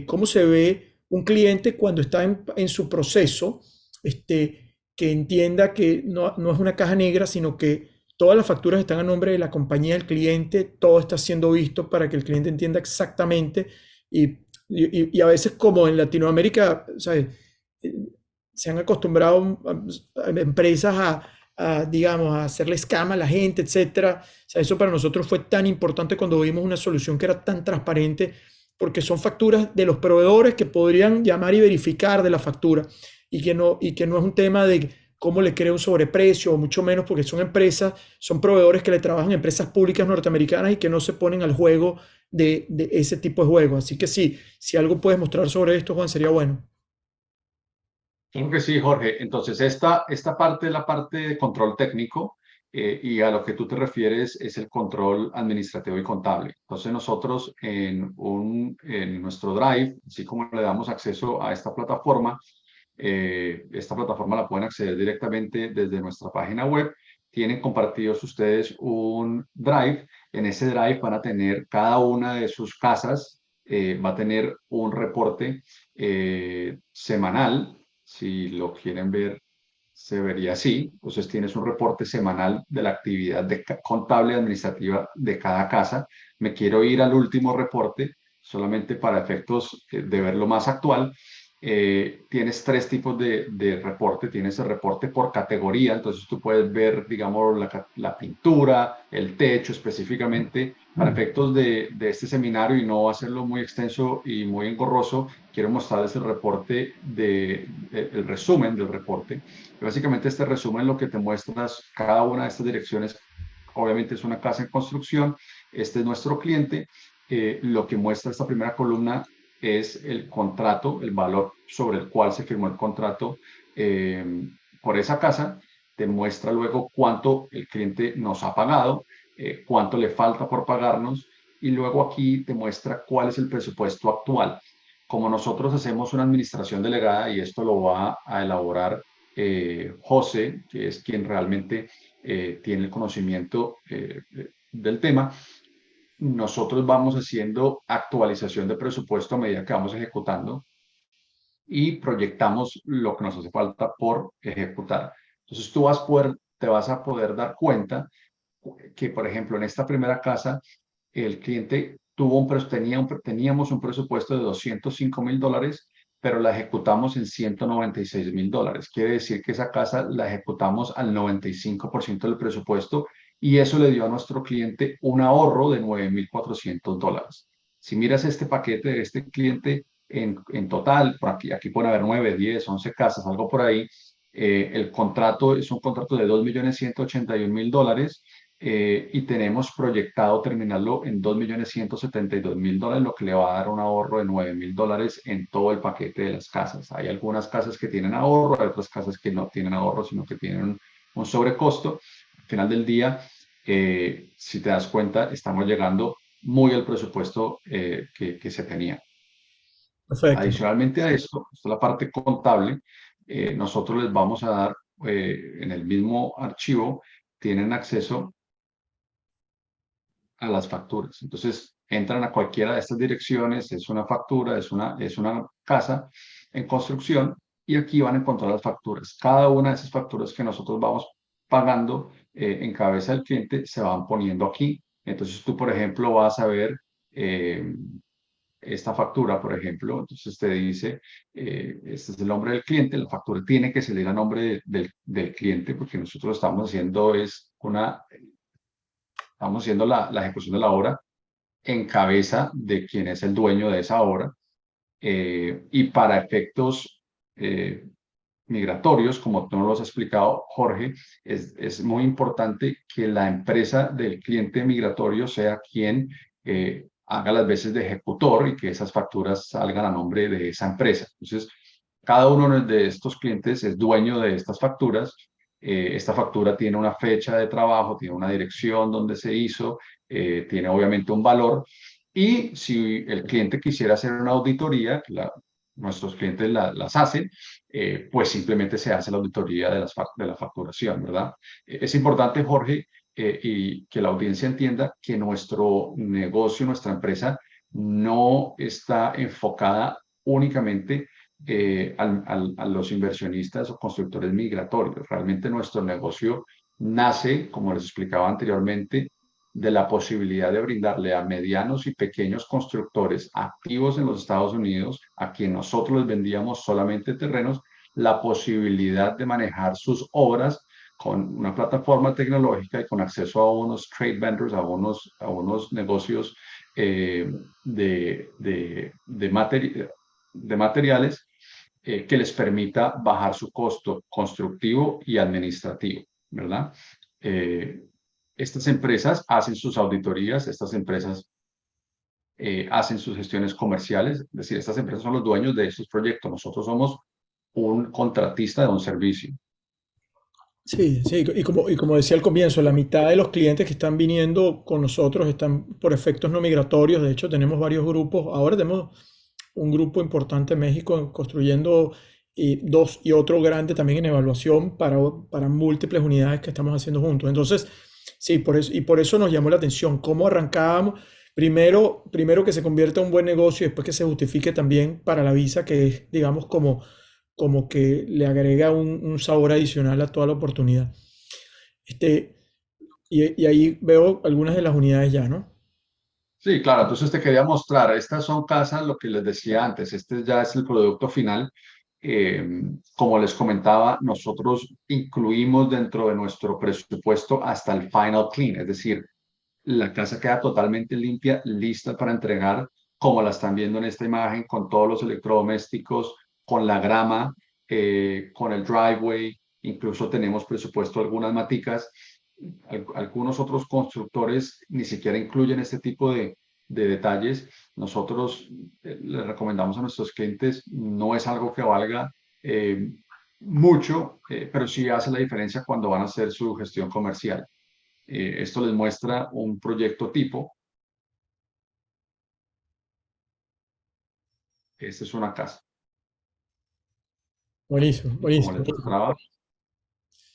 cómo se ve un cliente cuando está en su proceso, que entienda que no es una caja negra, sino que todas las facturas están a nombre de la compañía del cliente, todo está siendo visto para que el cliente entienda exactamente y a veces como en Latinoamérica, ¿sabes? Eh, Se han acostumbrado a empresas digamos, a hacerle scam a la gente, etcétera. O sea, eso para nosotros fue tan importante cuando vimos una solución que era tan transparente, porque son facturas de los proveedores que podrían llamar y verificar de la factura y que no es un tema de cómo le crea un sobreprecio o mucho menos porque son empresas, son proveedores que le trabajan a empresas públicas norteamericanas y que no se ponen al juego de ese tipo de juegos. Así que sí, si algo puedes mostrar sobre esto, Juan, sería bueno. Claro que sí, Jorge. Entonces, esta parte es la parte de control técnico y a lo que tú te refieres es el control administrativo y contable. Entonces, nosotros en nuestro Drive, así como le damos acceso a esta plataforma la pueden acceder directamente desde nuestra página web. Tienen compartidos ustedes un Drive. En ese Drive van a tener cada una de sus casas, va a tener un reporte semanal. Si lo quieren ver, se vería así. Entonces tienes un reporte semanal de la actividad contable y administrativa de cada casa. Me quiero ir al último reporte, solamente para efectos de verlo más actual. Tienes tres tipos de reporte. Tienes el reporte por categoría, entonces tú puedes ver, digamos, la pintura, el techo específicamente. Para efectos de este seminario y no hacerlo muy extenso y muy engorroso, quiero mostrarles el reporte el resumen del reporte. Y básicamente este resumen lo que te muestra es cada una de estas direcciones. Obviamente es una casa en construcción, este es nuestro cliente. Lo que muestra esta primera columna es el contrato, el valor sobre el cual se firmó el contrato eh, por esa casa. Te muestra luego cuánto el cliente nos ha pagado, cuánto le falta por pagarnos y luego aquí te muestra cuál es el presupuesto actual. Como nosotros hacemos una administración delegada y esto lo va a elaborar José, que es quien realmente tiene el conocimiento del tema, nosotros vamos haciendo actualización de presupuesto a medida que vamos ejecutando y proyectamos lo que nos hace falta por ejecutar. Entonces te vas a poder dar cuenta que, por ejemplo, en esta primera casa, el cliente teníamos un presupuesto de $205,000, pero la ejecutamos en $196,000. Quiere decir que esa casa la ejecutamos al 95% del presupuesto y eso le dio a nuestro cliente un ahorro de $9,400. Si miras este paquete de este cliente en total, por aquí pueden haber 9, 10, 11 casas, algo por ahí. El contrato es un contrato de $2,181,000 y tenemos proyectado terminarlo en $2,172,000, lo que le va a dar un ahorro de $9,000 en todo el paquete de las casas. Hay algunas casas que tienen ahorro, hay otras casas que no tienen ahorro, sino que tienen un sobrecosto. Al final del día, si te das cuenta, estamos llegando muy al presupuesto que se tenía. Perfecto. Adicionalmente a esto, esta es la parte contable, nosotros les vamos a dar en el mismo archivo, tienen acceso a las facturas. Entonces, entran a cualquiera de estas direcciones, es una factura, es una casa en construcción y aquí van a encontrar las facturas. Cada una de esas facturas que nosotros vamos pagando en cabeza del cliente se van poniendo aquí. Entonces, tú, por ejemplo, vas a ver esta factura, por ejemplo, entonces te dice, este es el nombre del cliente, la factura tiene que salir a nombre del cliente porque nosotros estamos haciendo la ejecución de la obra en cabeza de quien es el dueño de esa obra y para efectos migratorios, como tú nos lo has explicado, Jorge, es muy importante que la empresa del cliente migratorio sea quien haga las veces de ejecutor y que esas facturas salgan a nombre de esa empresa. Entonces, cada uno de estos clientes es dueño de estas facturas. Esta factura tiene una fecha de trabajo, tiene una dirección donde se hizo, tiene obviamente un valor. Y si el cliente quisiera hacer una auditoría, nuestros clientes las hacen, pues simplemente se hace la auditoría de la facturación, ¿verdad? Es importante, Jorge, y que la audiencia entienda que nuestro negocio, nuestra empresa, no está enfocada únicamente a los inversionistas o constructores migratorios. Realmente nuestro negocio nace, como les explicaba anteriormente, de la posibilidad de brindarle a medianos y pequeños constructores activos en los Estados Unidos, a quien nosotros les vendíamos solamente terrenos, la posibilidad de manejar sus obras con una plataforma tecnológica y con acceso a unos trade vendors, a unos negocios de materiales que les permita bajar su costo constructivo y administrativo, ¿verdad? Eh, Estas empresas hacen sus auditorías, estas empresas hacen sus gestiones comerciales, es decir, estas empresas son los dueños de estos proyectos. Nosotros somos un contratista de un servicio. Sí, sí, y como decía al comienzo, la mitad de los clientes que están viniendo con nosotros están por efectos no migratorios. De hecho, tenemos varios grupos. Ahora tenemos un grupo importante en México construyendo dos y otro grande también en evaluación para múltiples unidades que estamos haciendo juntos. Entonces, sí, por eso nos llamó la atención cómo arrancábamos. Primero que se convierta en un buen negocio y después que se justifique también para la visa, que es, digamos, como que le agrega un sabor adicional a toda la oportunidad. Este, y ahí veo algunas de las unidades ya, ¿no? Sí, claro, entonces te quería mostrar, estas son casas, lo que les decía antes, este ya es el producto final. Como les comentaba, nosotros incluimos dentro de nuestro presupuesto hasta el final clean, es decir, la casa queda totalmente limpia, lista para entregar, como la están viendo en esta imagen, con todos los electrodomésticos, con la grama, con el driveway, incluso tenemos presupuesto algunas maticas. Algunos otros constructores ni siquiera incluyen este tipo de detalles. Nosotros les recomendamos a nuestros clientes, no es algo que valga eh, mucho, pero sí hace la diferencia cuando van a hacer su gestión comercial. Esto les muestra un proyecto tipo. Esta es una casa. Buenísimo, Y como buenísimo. les mostraba,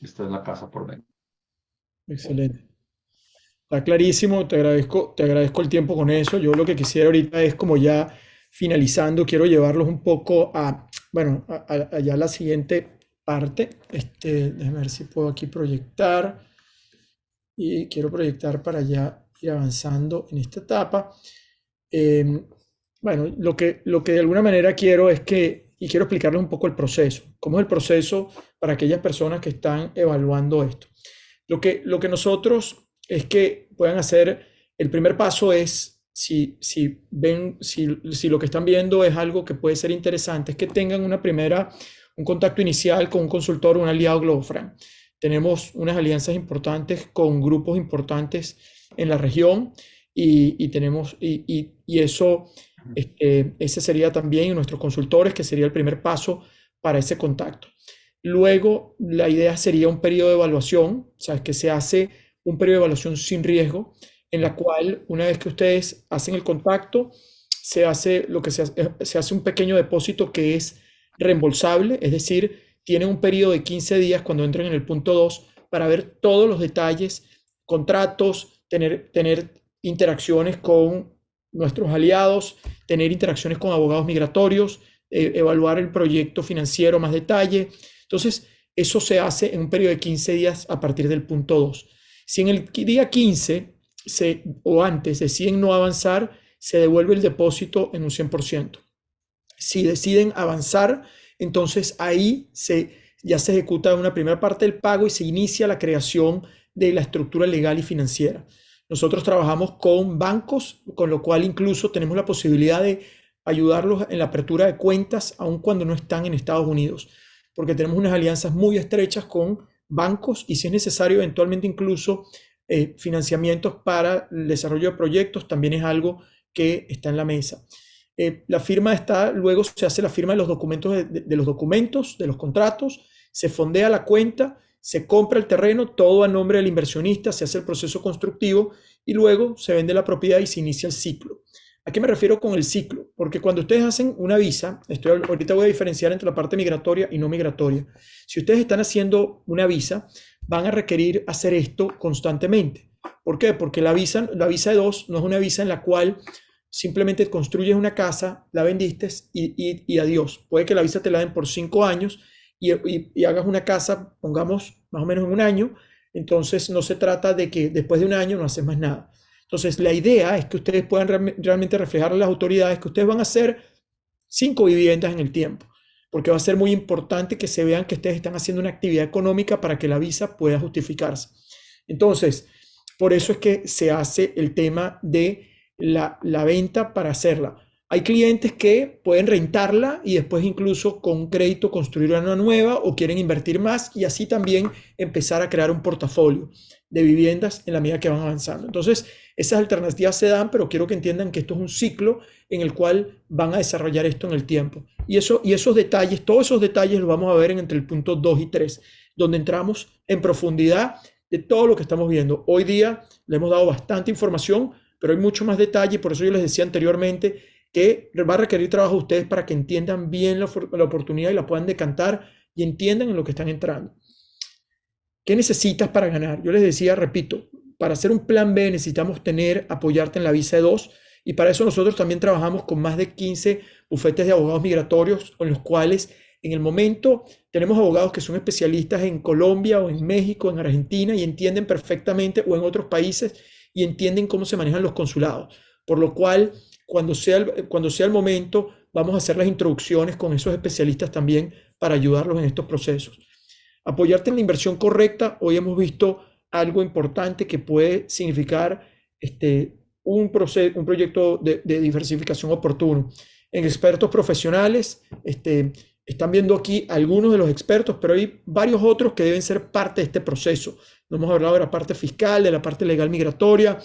esta es la casa por dentro. Excelente. Está clarísimo, te agradezco el tiempo con eso. Yo lo que quisiera ahorita es como ya finalizando, quiero llevarlos un poco a, bueno, allá la siguiente parte. Déjame ver si puedo aquí proyectar. Y quiero proyectar para ya ir avanzando en esta etapa. Bueno, lo que de alguna manera quiero es que, y quiero explicarles un poco el proceso, cómo es el proceso para aquellas personas que están evaluando esto. Lo que nosotros es que puedan hacer, el primer paso es, si lo que están viendo es algo que puede ser interesante, es que tengan un contacto inicial con un consultor o un aliado GlobalFran. Tenemos unas alianzas importantes con grupos importantes en la región y eso, ese sería también nuestros consultores, que sería el primer paso para ese contacto. Luego, la idea sería un periodo de evaluación, o sea, que se hace un periodo de evaluación sin riesgo, en la cual una vez que ustedes hacen el contacto, se hace un pequeño depósito que es reembolsable, es decir, tienen un periodo de 15 días cuando entren en el punto 2 para ver todos los detalles, contratos, tener interacciones con nuestros aliados, tener interacciones con abogados migratorios, evaluar el proyecto financiero a más detalle. Entonces, eso se hace en un periodo de 15 días a partir del punto 2. Si en el día 15 o antes deciden no avanzar, se devuelve el depósito en un 100%. Si deciden avanzar, entonces ahí ya se ejecuta una primera parte del pago y se inicia la creación de la estructura legal y financiera. Nosotros trabajamos con bancos, con lo cual incluso tenemos la posibilidad de ayudarlos en la apertura de cuentas, aun cuando no están en Estados Unidos, porque tenemos unas alianzas muy estrechas con bancos y si es necesario eventualmente incluso financiamientos para el desarrollo de proyectos, también es algo que está en la mesa. La firma luego se hace la firma de los documentos, de los contratos, se fondea la cuenta, se compra el terreno, todo a nombre del inversionista, se hace el proceso constructivo y luego se vende la propiedad y se inicia el ciclo. ¿A qué me refiero con el ciclo? Porque cuando ustedes hacen una visa, ahorita voy a diferenciar entre la parte migratoria y no migratoria. Si ustedes están haciendo una visa, van a requerir hacer esto constantemente. ¿Por qué? Porque la visa E2 no es una visa en la cual simplemente construyes una casa, la vendiste y adiós. Puede que la visa te la den por 5 años y hagas una casa, pongamos, más o menos en un año. Entonces no se trata de que después de un año no haces más nada. Entonces la idea es que ustedes puedan realmente reflejar a las autoridades que ustedes van a hacer 5 viviendas en el tiempo, porque va a ser muy importante que se vean que ustedes están haciendo una actividad económica para que la visa pueda justificarse. Entonces, por eso es que se hace el tema de la venta para hacerla. Hay clientes que pueden rentarla y después incluso con crédito construir una nueva o quieren invertir más y así también empezar a crear un portafolio de viviendas en la medida que van avanzando. Entonces, esas alternativas se dan, pero quiero que entiendan que esto es un ciclo en el cual van a desarrollar esto en el tiempo. Y esos detalles, todos esos detalles los vamos a ver entre el punto 2 y 3, donde entramos en profundidad de todo lo que estamos viendo. Hoy día le hemos dado bastante información, pero hay mucho más detalle, por eso yo les decía anteriormente que va a requerir trabajo a ustedes para que entiendan bien la oportunidad y la puedan decantar y entiendan en lo que están entrando. ¿Qué necesitas para ganar? Yo les decía, repito, para hacer un plan B necesitamos apoyarte en la visa E2 y para eso nosotros también trabajamos con más de 15 bufetes de abogados migratorios con los cuales en el momento tenemos abogados que son especialistas en Colombia o en México, en Argentina y entienden perfectamente o en otros países y entienden cómo se manejan los consulados. Por lo cual, cuando sea el momento, vamos a hacer las introducciones con esos especialistas también para ayudarlos en estos procesos. Apoyarte en la inversión correcta. Hoy hemos visto algo importante que puede significar un proyecto de diversificación oportuno. En expertos profesionales, están viendo aquí algunos de los expertos, pero hay varios otros que deben ser parte de este proceso. No hemos hablado de la parte fiscal, de la parte legal migratoria.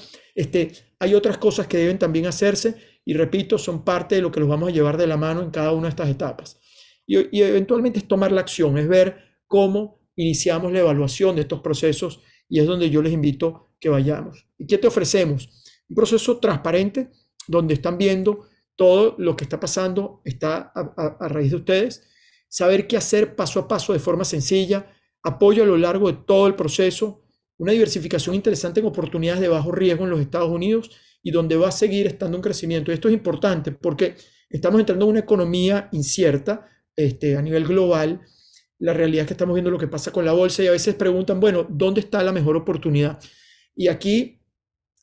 Hay otras cosas que deben también hacerse y repito, son parte de lo que los vamos a llevar de la mano en cada una de estas etapas. Y eventualmente es tomar la acción, es ver cómo iniciamos la evaluación de estos procesos y es donde yo les invito que vayamos. ¿Y qué te ofrecemos? Un proceso transparente donde están viendo todo lo que está pasando, está a raíz de ustedes, saber qué hacer paso a paso de forma sencilla, apoyo a lo largo de todo el proceso, una diversificación interesante en oportunidades de bajo riesgo en los Estados Unidos y donde va a seguir estando un crecimiento. Y esto es importante porque estamos entrando en una economía incierta a nivel global. La realidad es que estamos viendo lo que pasa con la bolsa y a veces preguntan, bueno, ¿dónde está la mejor oportunidad? Y aquí,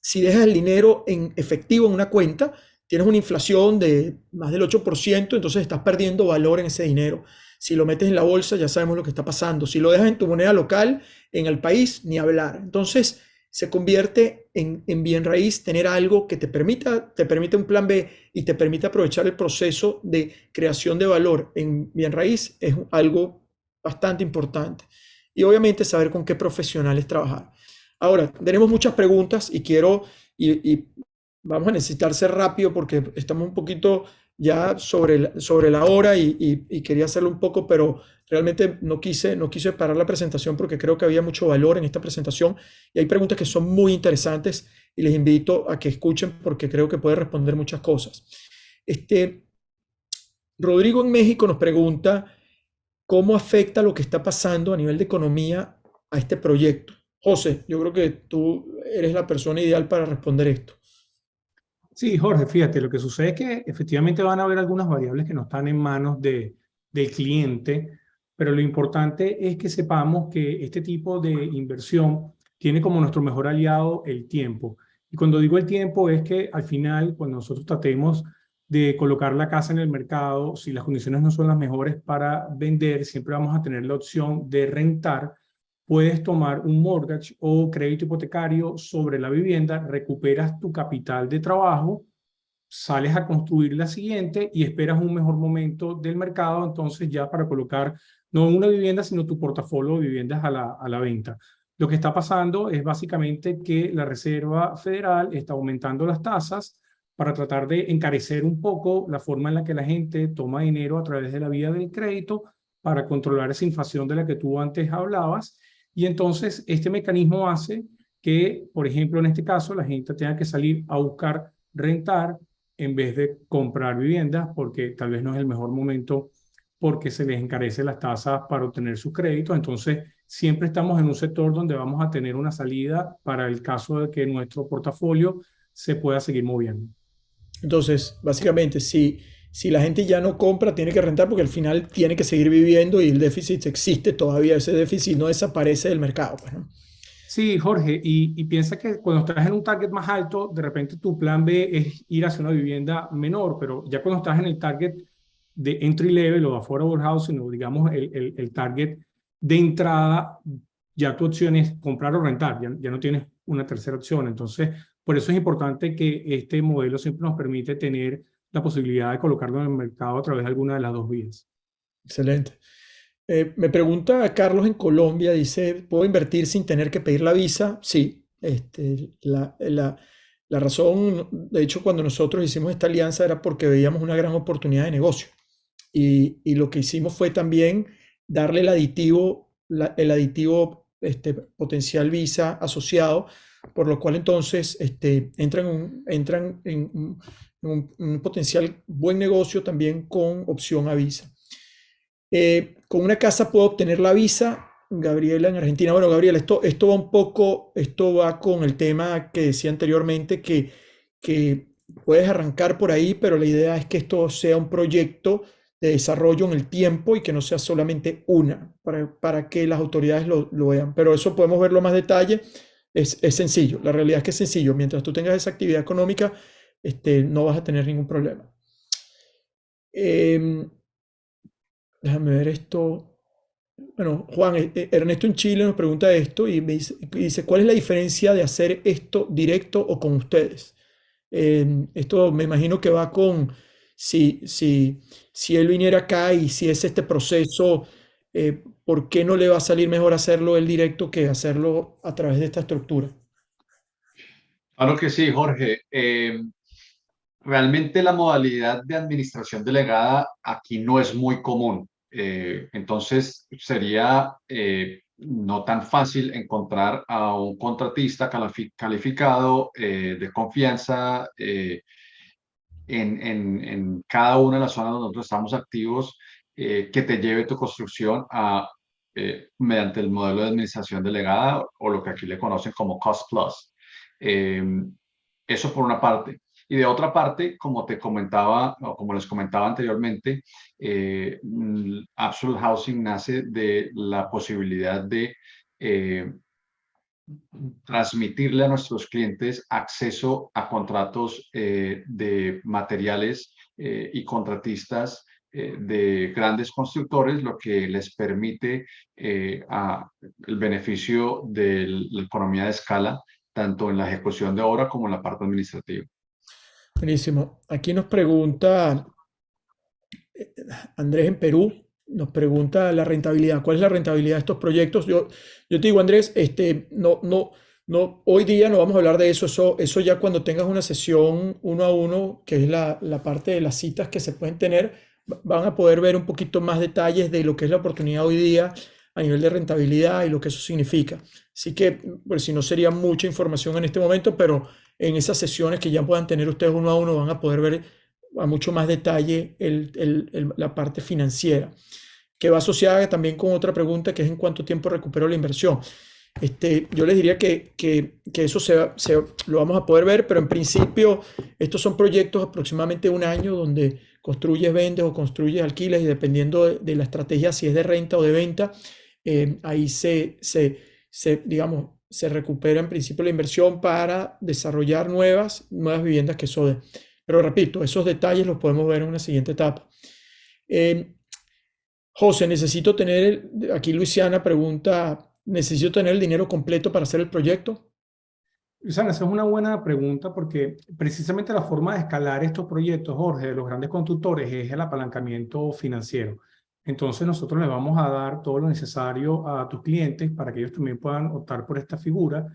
si dejas el dinero en efectivo en una cuenta, tienes una inflación de más del 8%, entonces estás perdiendo valor en ese dinero. Si lo metes en la bolsa, ya sabemos lo que está pasando. Si lo dejas en tu moneda local, en el país, ni hablar. Entonces, se convierte en bien raíz tener algo que te permite un plan B y te permite aprovechar el proceso de creación de valor en bien raíz es algo bastante importante. Y obviamente saber con qué profesionales trabajar. Ahora, tenemos muchas preguntas y vamos a necesitar ser rápido porque estamos un poquito ya sobre la hora y quería hacerlo un poco, pero realmente no quise parar la presentación porque creo que había mucho valor en esta presentación y hay preguntas que son muy interesantes y les invito a que escuchen porque creo que puede responder muchas cosas. Rodrigo en México nos pregunta cómo afecta lo que está pasando a nivel de economía a este proyecto. José, yo creo que tú eres la persona ideal para responder esto. Sí, Jorge, fíjate, lo que sucede es que efectivamente van a haber algunas variables que no están en manos del cliente, pero lo importante es que sepamos que este tipo de inversión tiene como nuestro mejor aliado el tiempo. Y cuando digo el tiempo es que al final, cuando nosotros tratemos de colocar la casa en el mercado, si las condiciones no son las mejores para vender, siempre vamos a tener la opción de rentar. Puedes tomar un mortgage o crédito hipotecario sobre la vivienda, recuperas tu capital de trabajo, sales a construir la siguiente y esperas un mejor momento del mercado, entonces ya para colocar no una vivienda, sino tu portafolio de viviendas a la venta. Lo que está pasando es básicamente que la Reserva Federal está aumentando las tasas para tratar de encarecer un poco la forma en la que la gente toma dinero a través de la vía del crédito para controlar esa inflación de la que tú antes hablabas. Y entonces este mecanismo hace que, por ejemplo, en este caso, la gente tenga que salir a buscar rentar en vez de comprar viviendas porque tal vez no es el mejor momento porque se les encarece las tasas para obtener sus créditos. Entonces, siempre estamos en un sector donde vamos a tener una salida para el caso de que nuestro portafolio se pueda seguir moviendo. Entonces, básicamente, si la gente ya no compra, tiene que rentar porque al final tiene que seguir viviendo y el déficit existe todavía, ese déficit no desaparece del mercado, pues, ¿no? Sí, Jorge, y piensa que cuando estás en un target más alto, de repente tu plan B es ir hacia una vivienda menor, pero ya cuando estás en el target de entry level o affordable housing, o digamos el target de entrada, ya tu opción es comprar o rentar, ya no tienes una tercera opción. Entonces, por eso es importante que este modelo siempre nos permite tener la posibilidad de colocarlo en el mercado a través de alguna de las dos vías. Excelente. Me pregunta Carlos en Colombia, dice, ¿puedo invertir sin tener que pedir la visa? Sí. La razón, de hecho, cuando nosotros hicimos esta alianza era porque veíamos una gran oportunidad de negocio. Y lo que hicimos fue también darle el aditivo potencial visa asociado, por lo cual entonces entran en un potencial buen negocio también con opción a visa. Con una casa puedo obtener la visa, Gabriela, en Argentina. Bueno, Gabriela, esto va un poco, esto va con el tema que decía anteriormente, que puedes arrancar por ahí, pero la idea es que esto sea un proyecto de desarrollo en el tiempo y que no sea solamente para que las autoridades lo vean. Pero eso podemos verlo más detalle. Es sencillo, la realidad es que es sencillo. Mientras tú tengas esa actividad económica, no vas a tener ningún problema. Déjame ver esto. Bueno, Juan, Ernesto en Chile nos pregunta esto y me dice, ¿cuál es la diferencia de hacer esto directo o con ustedes? Esto me imagino que va con si él viniera acá y si es este proceso, ¿por qué no le va a salir mejor hacerlo él directo que hacerlo a través de esta estructura? Claro que sí, Jorge. Realmente la modalidad de administración delegada aquí no es muy común. Entonces sería no tan fácil encontrar a un contratista calificado de confianza en cada una de las zonas donde nosotros estamos activos, que te lleve tu construcción mediante el modelo de administración delegada o lo que aquí le conocen como Cost Plus. Eh, Eso por una parte. Y de otra parte, como te comentaba, o como les comentaba anteriormente, Absolute Housing nace de la posibilidad de transmitirle a nuestros clientes acceso a contratos de materiales y contratistas de grandes constructores, lo que les permite el beneficio de la economía de escala, tanto en la ejecución de obra como en la parte administrativa. Buenísimo. Aquí nos pregunta Andrés en Perú, nos pregunta la rentabilidad. ¿Cuál es la rentabilidad de estos proyectos? Yo te digo, Andrés, hoy día no vamos a hablar de eso. Eso ya cuando tengas una sesión uno a uno, que es la parte de las citas que se pueden tener, van a poder ver un poquito más detalles de lo que es la oportunidad hoy día a nivel de rentabilidad y lo que eso significa. Así que, pues, si no sería mucha información en este momento, pero en esas sesiones que ya puedan tener ustedes uno a uno van a poder ver a mucho más detalle la parte financiera, que va asociada también con otra pregunta, que es en cuánto tiempo recupero la inversión. Yo les diría que eso lo vamos a poder ver, pero en principio estos son proyectos aproximadamente un año donde construyes, vendes o construyes, alquiles, y dependiendo de la estrategia, si es de renta o de venta, ahí digamos, se recupera en principio la inversión para desarrollar nuevas viviendas que eso de. Pero repito, esos detalles los podemos ver en una siguiente etapa. José, aquí Luisiana pregunta, ¿necesito tener el dinero completo para hacer el proyecto? Luciana, esa es una buena pregunta porque precisamente la forma de escalar estos proyectos, Jorge, de los grandes constructores es el apalancamiento financiero. Entonces nosotros le vamos a dar todo lo necesario a tus clientes para que ellos también puedan optar por esta figura.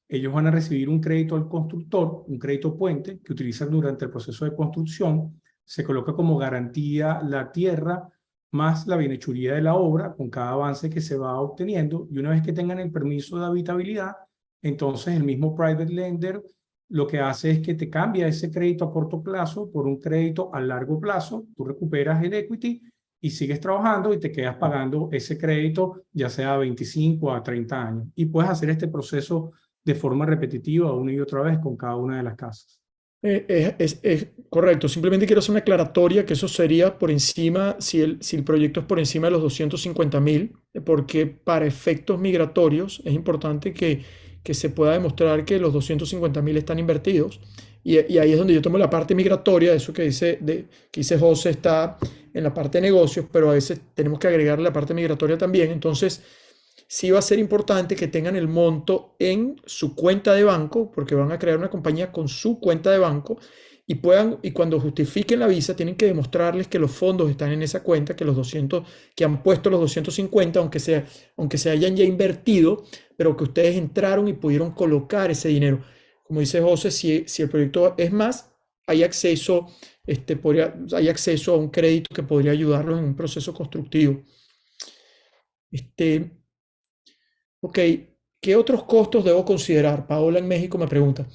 Ellos van a recibir un crédito al constructor, un crédito puente que utilizan durante el proceso de construcción. Se coloca como garantía la tierra más la bienhechuría de la obra con cada avance que se va obteniendo. Y una vez que tengan el permiso de habitabilidad, entonces el mismo private lender lo que hace es que te cambia ese crédito a corto plazo por un crédito a largo plazo. Tú recuperas el equity y sigues trabajando y te quedas pagando ese crédito, ya sea a 25 a 30 años. Y puedes hacer este proceso de forma repetitiva una y otra vez con cada una de las casas. Es correcto, simplemente quiero hacer una aclaratoria que eso sería por encima, si el proyecto es por encima de los 250.000, porque para efectos migratorios es importante que se pueda demostrar que los 250.000 están invertidos. Y ahí es donde yo tomo la parte migratoria, eso que dice José está en la parte de negocios, pero a veces tenemos que agregarle la parte migratoria también. Entonces, sí va a ser importante que tengan el monto en su cuenta de banco, porque van a crear una compañía con su cuenta de banco y cuando justifiquen la visa tienen que demostrarles que los fondos están en esa cuenta, que los 200, que han puesto los 250, aunque se hayan ya invertido, pero que ustedes entraron y pudieron colocar ese dinero. Como dice José, si el proyecto es más, hay acceso, hay acceso a un crédito que podría ayudarlos en un proceso constructivo. Ok, ¿qué otros costos debo considerar? Paola en México me pregunta.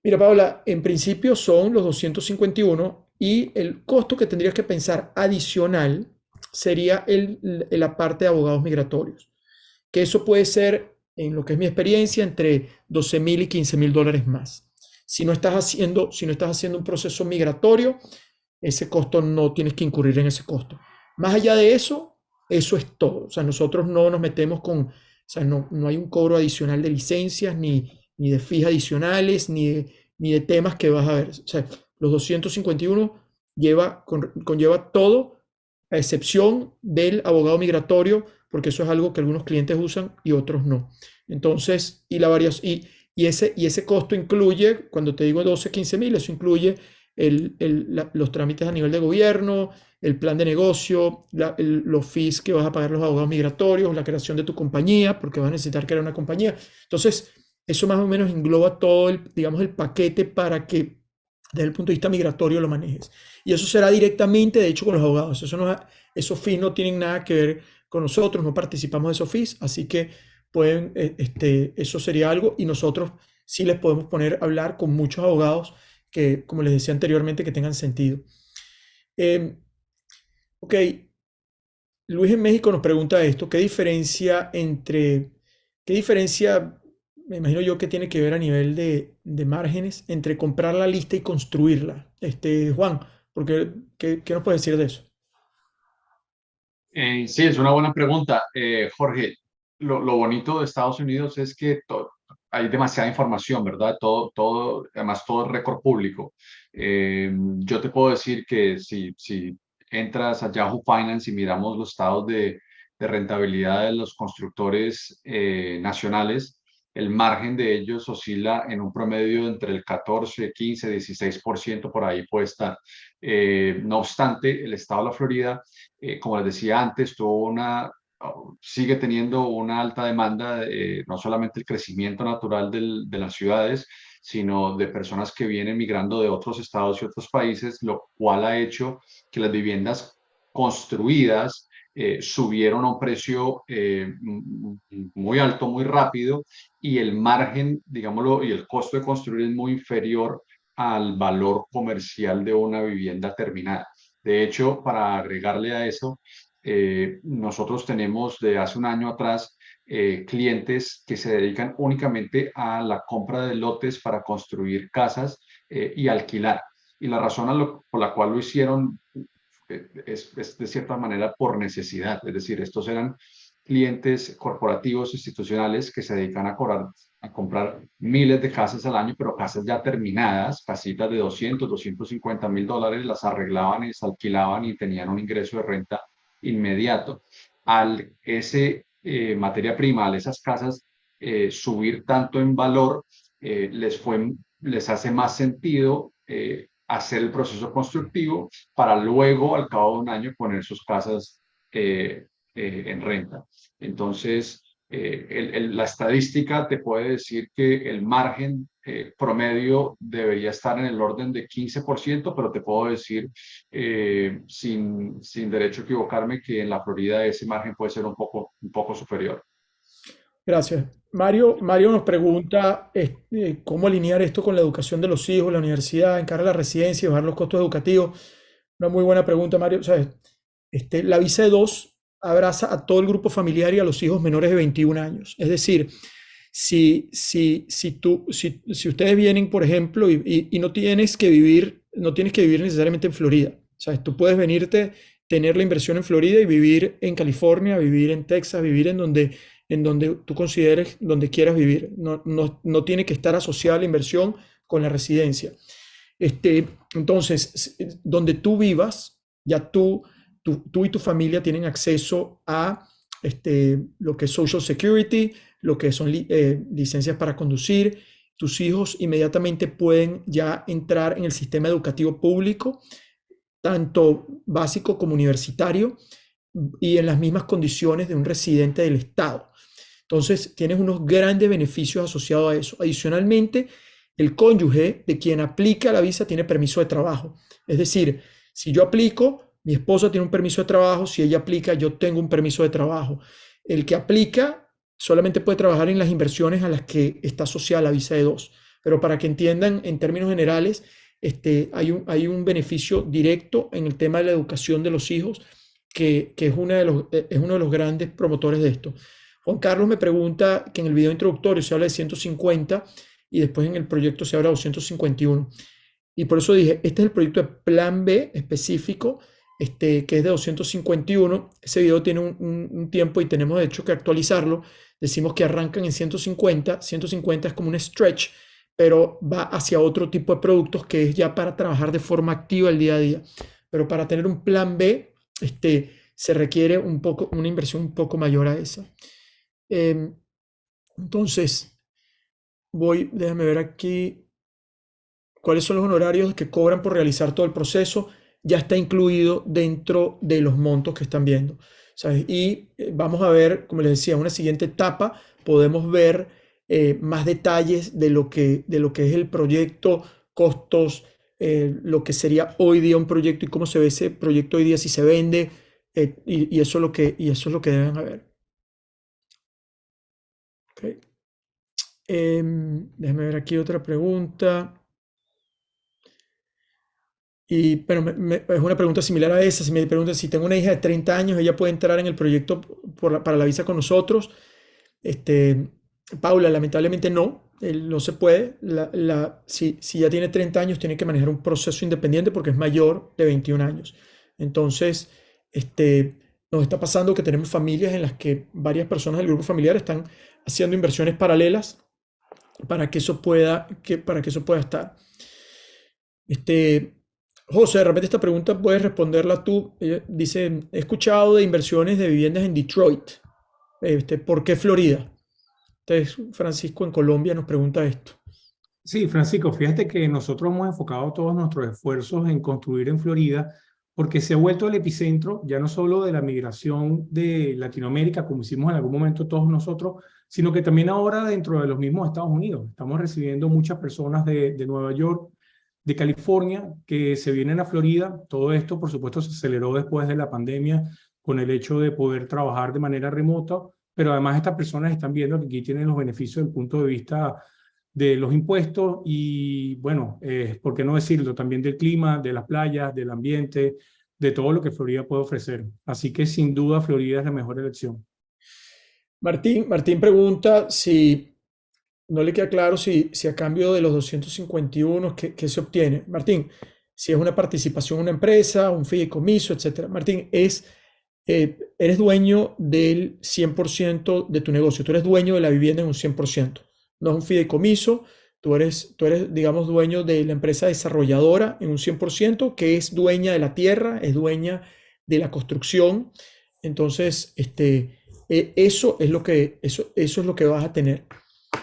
Mira, Paola, en principio son los 251 y el costo que tendrías que pensar adicional sería la parte de abogados migratorios, que eso puede ser, en lo que es mi experiencia, entre 12.000 y 15.000 dólares más. Si no estás haciendo un proceso migratorio, ese costo no tienes que incurrir en ese costo. Más allá de eso, eso es todo. O sea, nosotros no nos metemos o sea, no hay un cobro adicional de licencias, ni de fees adicionales, ni de temas que vas a ver. O sea, los 251 conlleva todo, a excepción del abogado migratorio, porque eso es algo que algunos clientes usan y otros no. Entonces, ese costo incluye, cuando te digo 12, 15.000, eso incluye los trámites a nivel de gobierno, el plan de negocio, los fees que vas a pagar los abogados migratorios, la creación de tu compañía, porque vas a necesitar crear una compañía. Entonces, eso más o menos engloba todo digamos, el paquete para que desde el punto de vista migratorio lo manejes. Y eso será directamente, de hecho, con los abogados. Esos fees no tienen nada que ver con nosotros, no participamos de esos fees, así que eso sería algo y nosotros sí les podemos poner a hablar con muchos abogados que, como les decía anteriormente, que tengan sentido. Ok, Luis en México nos pregunta esto, qué diferencia, me imagino yo que tiene que ver a nivel de márgenes entre comprar la lista y construirla? Juan, porque, ¿qué nos puedes decir de eso? Sí, es una buena pregunta. Jorge, lo bonito de Estados Unidos es que hay demasiada información, ¿verdad? Además todo es récord público. Yo te puedo decir que si entras a Yahoo Finance y miramos los estados de rentabilidad de los constructores nacionales, el margen de ellos oscila en un promedio entre el 14, 15, 16% por ahí puede estar. No obstante, el estado de la Florida, como les decía antes, sigue teniendo una alta demanda, no solamente el crecimiento natural de las ciudades, sino de personas que vienen migrando de otros estados y otros países, lo cual ha hecho que las viviendas construidas subieron a un precio muy alto, muy rápido, y el margen, digámoslo, y el costo de construir es muy inferior al valor comercial de una vivienda terminada. De hecho, para agregarle a eso, nosotros tenemos de hace un año atrás clientes que se dedican únicamente a la compra de lotes para construir casas y alquilar. Y la razón por la cual lo hicieron es de cierta manera por necesidad. Es decir, estos eran clientes corporativos, institucionales que se dedican a comprar miles de casas al año, pero casas ya terminadas, casitas de 250.000 dólares, las arreglaban y las alquilaban y tenían un ingreso de renta inmediato. Al ese materia prima, a esas casas subir tanto en valor, les hace más sentido hacer el proceso constructivo para luego, al cabo de un año, poner sus casas en renta. Entonces, la estadística te puede decir que el margen promedio debería estar en el orden de 15%, pero te puedo decir, sin derecho a equivocarme, que en la Florida ese margen puede ser un poco superior. Gracias. Mario nos pregunta cómo alinear esto con la educación de los hijos, la universidad, encarar la residencia y bajar los costos educativos. Una muy buena pregunta, Mario. ¿Sabes? La visa E2 abraza a todo el grupo familiar y a los hijos menores de 21 años. Es decir, si ustedes vienen, por ejemplo, y no tienes que vivir necesariamente en Florida. O sea, tú puedes venirte, tener la inversión en Florida y vivir en California, vivir en Texas, vivir en donde tú consideres, donde quieras vivir. No tiene que estar asociada la inversión con la residencia. Entonces, donde tú vivas, ya tú y tu familia tienen acceso a lo que es Social Security, lo que son licencias para conducir. Tus hijos inmediatamente pueden ya entrar en el sistema educativo público, tanto básico como universitario, y en las mismas condiciones de un residente del Estado. Entonces, tienes unos grandes beneficios asociados a eso. Adicionalmente, el cónyuge de quien aplica la visa tiene permiso de trabajo. Es decir, si yo aplico, mi esposa tiene un permiso de trabajo, si ella aplica, yo tengo un permiso de trabajo. El que aplica solamente puede trabajar en las inversiones a las que está asociada la visa E2. Pero para que entiendan en términos generales, hay un beneficio directo en el tema de la educación de los hijos, que es uno de los grandes promotores de esto. Juan Carlos me pregunta que en el video introductorio se habla de 150 y después en el proyecto se habla de 251. Y por eso dije, este es el proyecto de Plan B específico, que es de 251. Ese video tiene un tiempo y tenemos de hecho que actualizarlo. Decimos que arrancan en 150. 150 es como un stretch, pero va hacia otro tipo de productos que es ya para trabajar de forma activa el día a día. Pero para tener un plan B, se requiere una inversión un poco mayor a esa. Entonces, déjame ver aquí cuáles son los honorarios que cobran por realizar todo el proceso. Ya está incluido dentro de los montos que están viendo, ¿sabes? Y vamos a ver, como les decía, en una siguiente etapa podemos ver más detalles de lo que es el proyecto, costos, lo que sería hoy día un proyecto y cómo se ve ese proyecto hoy día si se vende, y eso es lo que deben haber. Okay. Déjame ver aquí otra pregunta. Pero es una pregunta similar a esa. Si me preguntan si tengo una hija de 30 años, ella puede entrar en el proyecto para la visa con nosotros. Paula, lamentablemente no se puede. Si ya tiene 30 años, tiene que manejar un proceso independiente porque es mayor de 21 años. Entonces, nos está pasando que tenemos familias en las que varias personas del grupo familiar están haciendo inversiones paralelas para que eso pueda estar. José, de repente esta pregunta puedes responderla tú. Dice, he escuchado de inversiones de viviendas en Detroit. ¿Por qué Florida? Entonces, Francisco en Colombia nos pregunta esto. Sí, Francisco, fíjate que nosotros hemos enfocado todos nuestros esfuerzos en construir en Florida porque se ha vuelto el epicentro ya no solo de la migración de Latinoamérica, como hicimos en algún momento todos nosotros, sino que también ahora dentro de los mismos Estados Unidos. Estamos recibiendo muchas personas de Nueva York, de California, que se vienen a Florida. Todo esto, por supuesto, se aceleró después de la pandemia con el hecho de poder trabajar de manera remota, pero además estas personas están viendo que aquí tienen los beneficios desde el punto de vista de los impuestos y, bueno, ¿por qué no decirlo? También del clima, de las playas, del ambiente, de todo lo que Florida puede ofrecer. Así que, sin duda, Florida es la mejor elección. Martín pregunta si no le queda claro si a cambio de los 251, ¿qué se obtiene? Martín, si es una participación en una empresa, un fideicomiso, etc. Martín, eres dueño del 100% de tu negocio. Tú eres dueño de la vivienda en un 100%. No es un fideicomiso. Tú eres, digamos, dueño de la empresa desarrolladora en un 100%, que es dueña de la tierra, es dueña de la construcción. Entonces, eso es lo que vas a tener.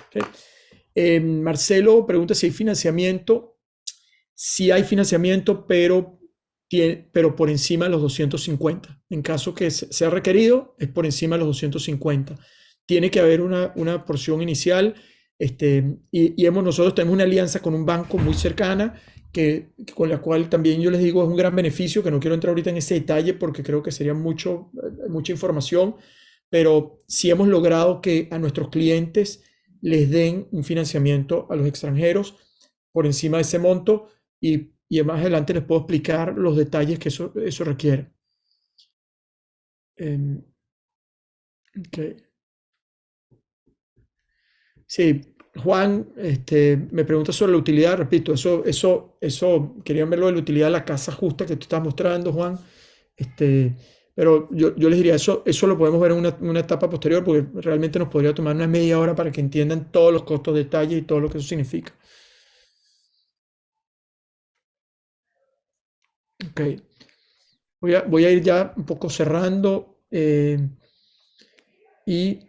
¿Okay? Marcelo pregunta si hay financiamiento. Sí hay financiamiento, pero por encima de los 250. En caso que sea requerido, es por encima de los 250. Tiene que haber una porción inicial. Nosotros tenemos una alianza con un banco muy cercana, con la cual también yo les digo es un gran beneficio, que no quiero entrar ahorita en ese detalle porque creo que sería mucha información, pero sí hemos logrado que a nuestros clientes les den un financiamiento a los extranjeros por encima de ese monto y más adelante les puedo explicar los detalles que eso requiere. Em, ok. Sí, Juan me pregunta sobre la utilidad, repito, eso querían verlo de la utilidad de la casa justa que tú estás mostrando, Juan. Pero yo les diría, eso lo podemos ver en una etapa posterior, porque realmente nos podría tomar una media hora para que entiendan todos los costos, detalles y todo lo que eso significa. Ok, voy a ir ya un poco cerrando. Y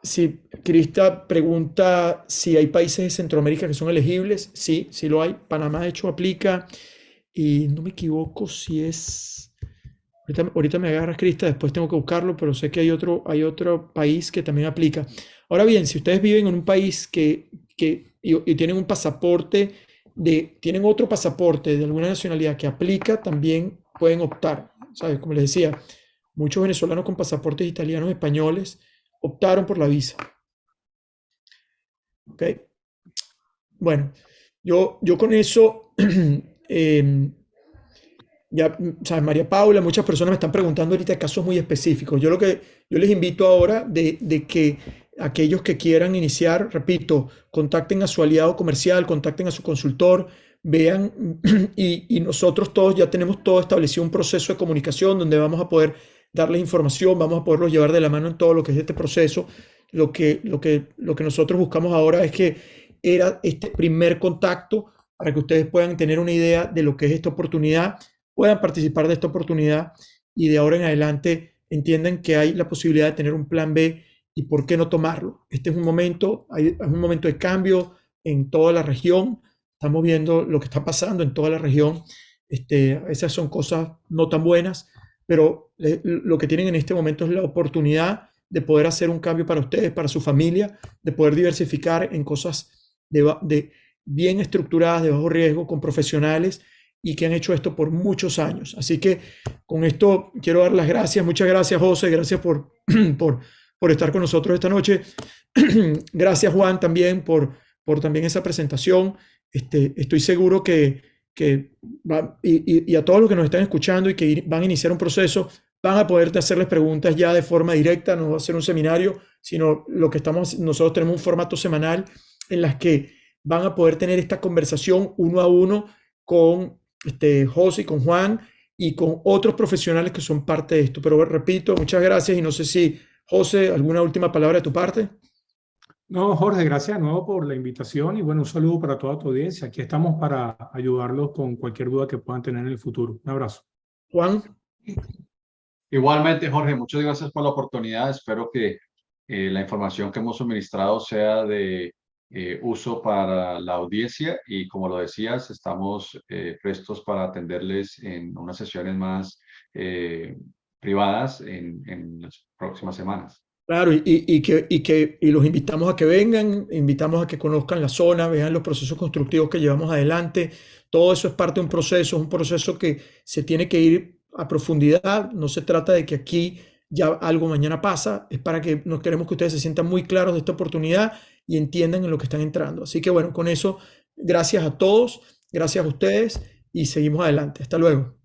si Krista pregunta si hay países de Centroamérica que son elegibles, sí, sí lo hay. Panamá, de hecho, aplica. Y no me equivoco si es. Ahorita me agarra Krista, después tengo que buscarlo, pero sé que hay otro país que también aplica. Ahora bien, si ustedes viven en un país y tienen un pasaporte tienen otro pasaporte de alguna nacionalidad que aplica, también pueden optar. ¿Sabes? Como les decía, muchos venezolanos con pasaportes italianos, españoles, optaron por la visa. ¿Ok? Bueno, yo con eso, ya, sabes, María Paula, muchas personas me están preguntando ahorita casos muy específicos. Yo les invito ahora de que aquellos que quieran iniciar, repito, contacten a su aliado comercial, contacten a su consultor, vean, y nosotros todos ya tenemos todo establecido, un proceso de comunicación donde vamos a poder darles información, vamos a poderlos llevar de la mano en todo lo que es este proceso. Lo que nosotros buscamos ahora es que era este primer contacto para que ustedes puedan tener una idea de lo que es esta oportunidad, puedan participar de esta oportunidad y de ahora en adelante entiendan que hay la posibilidad de tener un plan B y por qué no tomarlo. Este es un momento de cambio en toda la región. Estamos viendo lo que está pasando en toda la región. Esas son cosas no tan buenas, pero lo que tienen en este momento es la oportunidad de poder hacer un cambio para ustedes, para su familia, de poder diversificar en cosas bien estructuradas, de bajo riesgo, con profesionales y que han hecho esto por muchos años. Así que con esto quiero dar las gracias. Muchas gracias, José. Gracias por estar con nosotros esta noche. Gracias, Juan, también por también esa presentación. Estoy seguro y a todos los que nos están escuchando y que van a iniciar un proceso, van a poder hacerles preguntas ya de forma directa. No va a ser un seminario, sino nosotros tenemos un formato semanal en las que van a poder tener esta conversación uno a uno con José y con Juan y con otros profesionales que son parte de esto. Pero repito, muchas gracias y no sé si, José, alguna última palabra de tu parte. No, Jorge, gracias de nuevo por la invitación y bueno, un saludo para toda tu audiencia. Aquí estamos para ayudarlos con cualquier duda que puedan tener en el futuro. Un abrazo. Juan. Igualmente, Jorge, muchas gracias por la oportunidad. Espero que la información que hemos suministrado sea de uso para la audiencia y como lo decías, estamos prestos para atenderles en unas sesiones más privadas en las próximas semanas. Claro, y los invitamos a que vengan, invitamos a que conozcan la zona, vean los procesos constructivos que llevamos adelante. Todo eso es parte de un proceso que se tiene que ir a profundidad. No se trata de que aquí ya algo mañana pasa, es para que nos queremos que ustedes se sientan muy claros de esta oportunidad y entiendan en lo que están entrando. Así que bueno, con eso, gracias a todos, gracias a ustedes y seguimos adelante. Hasta luego.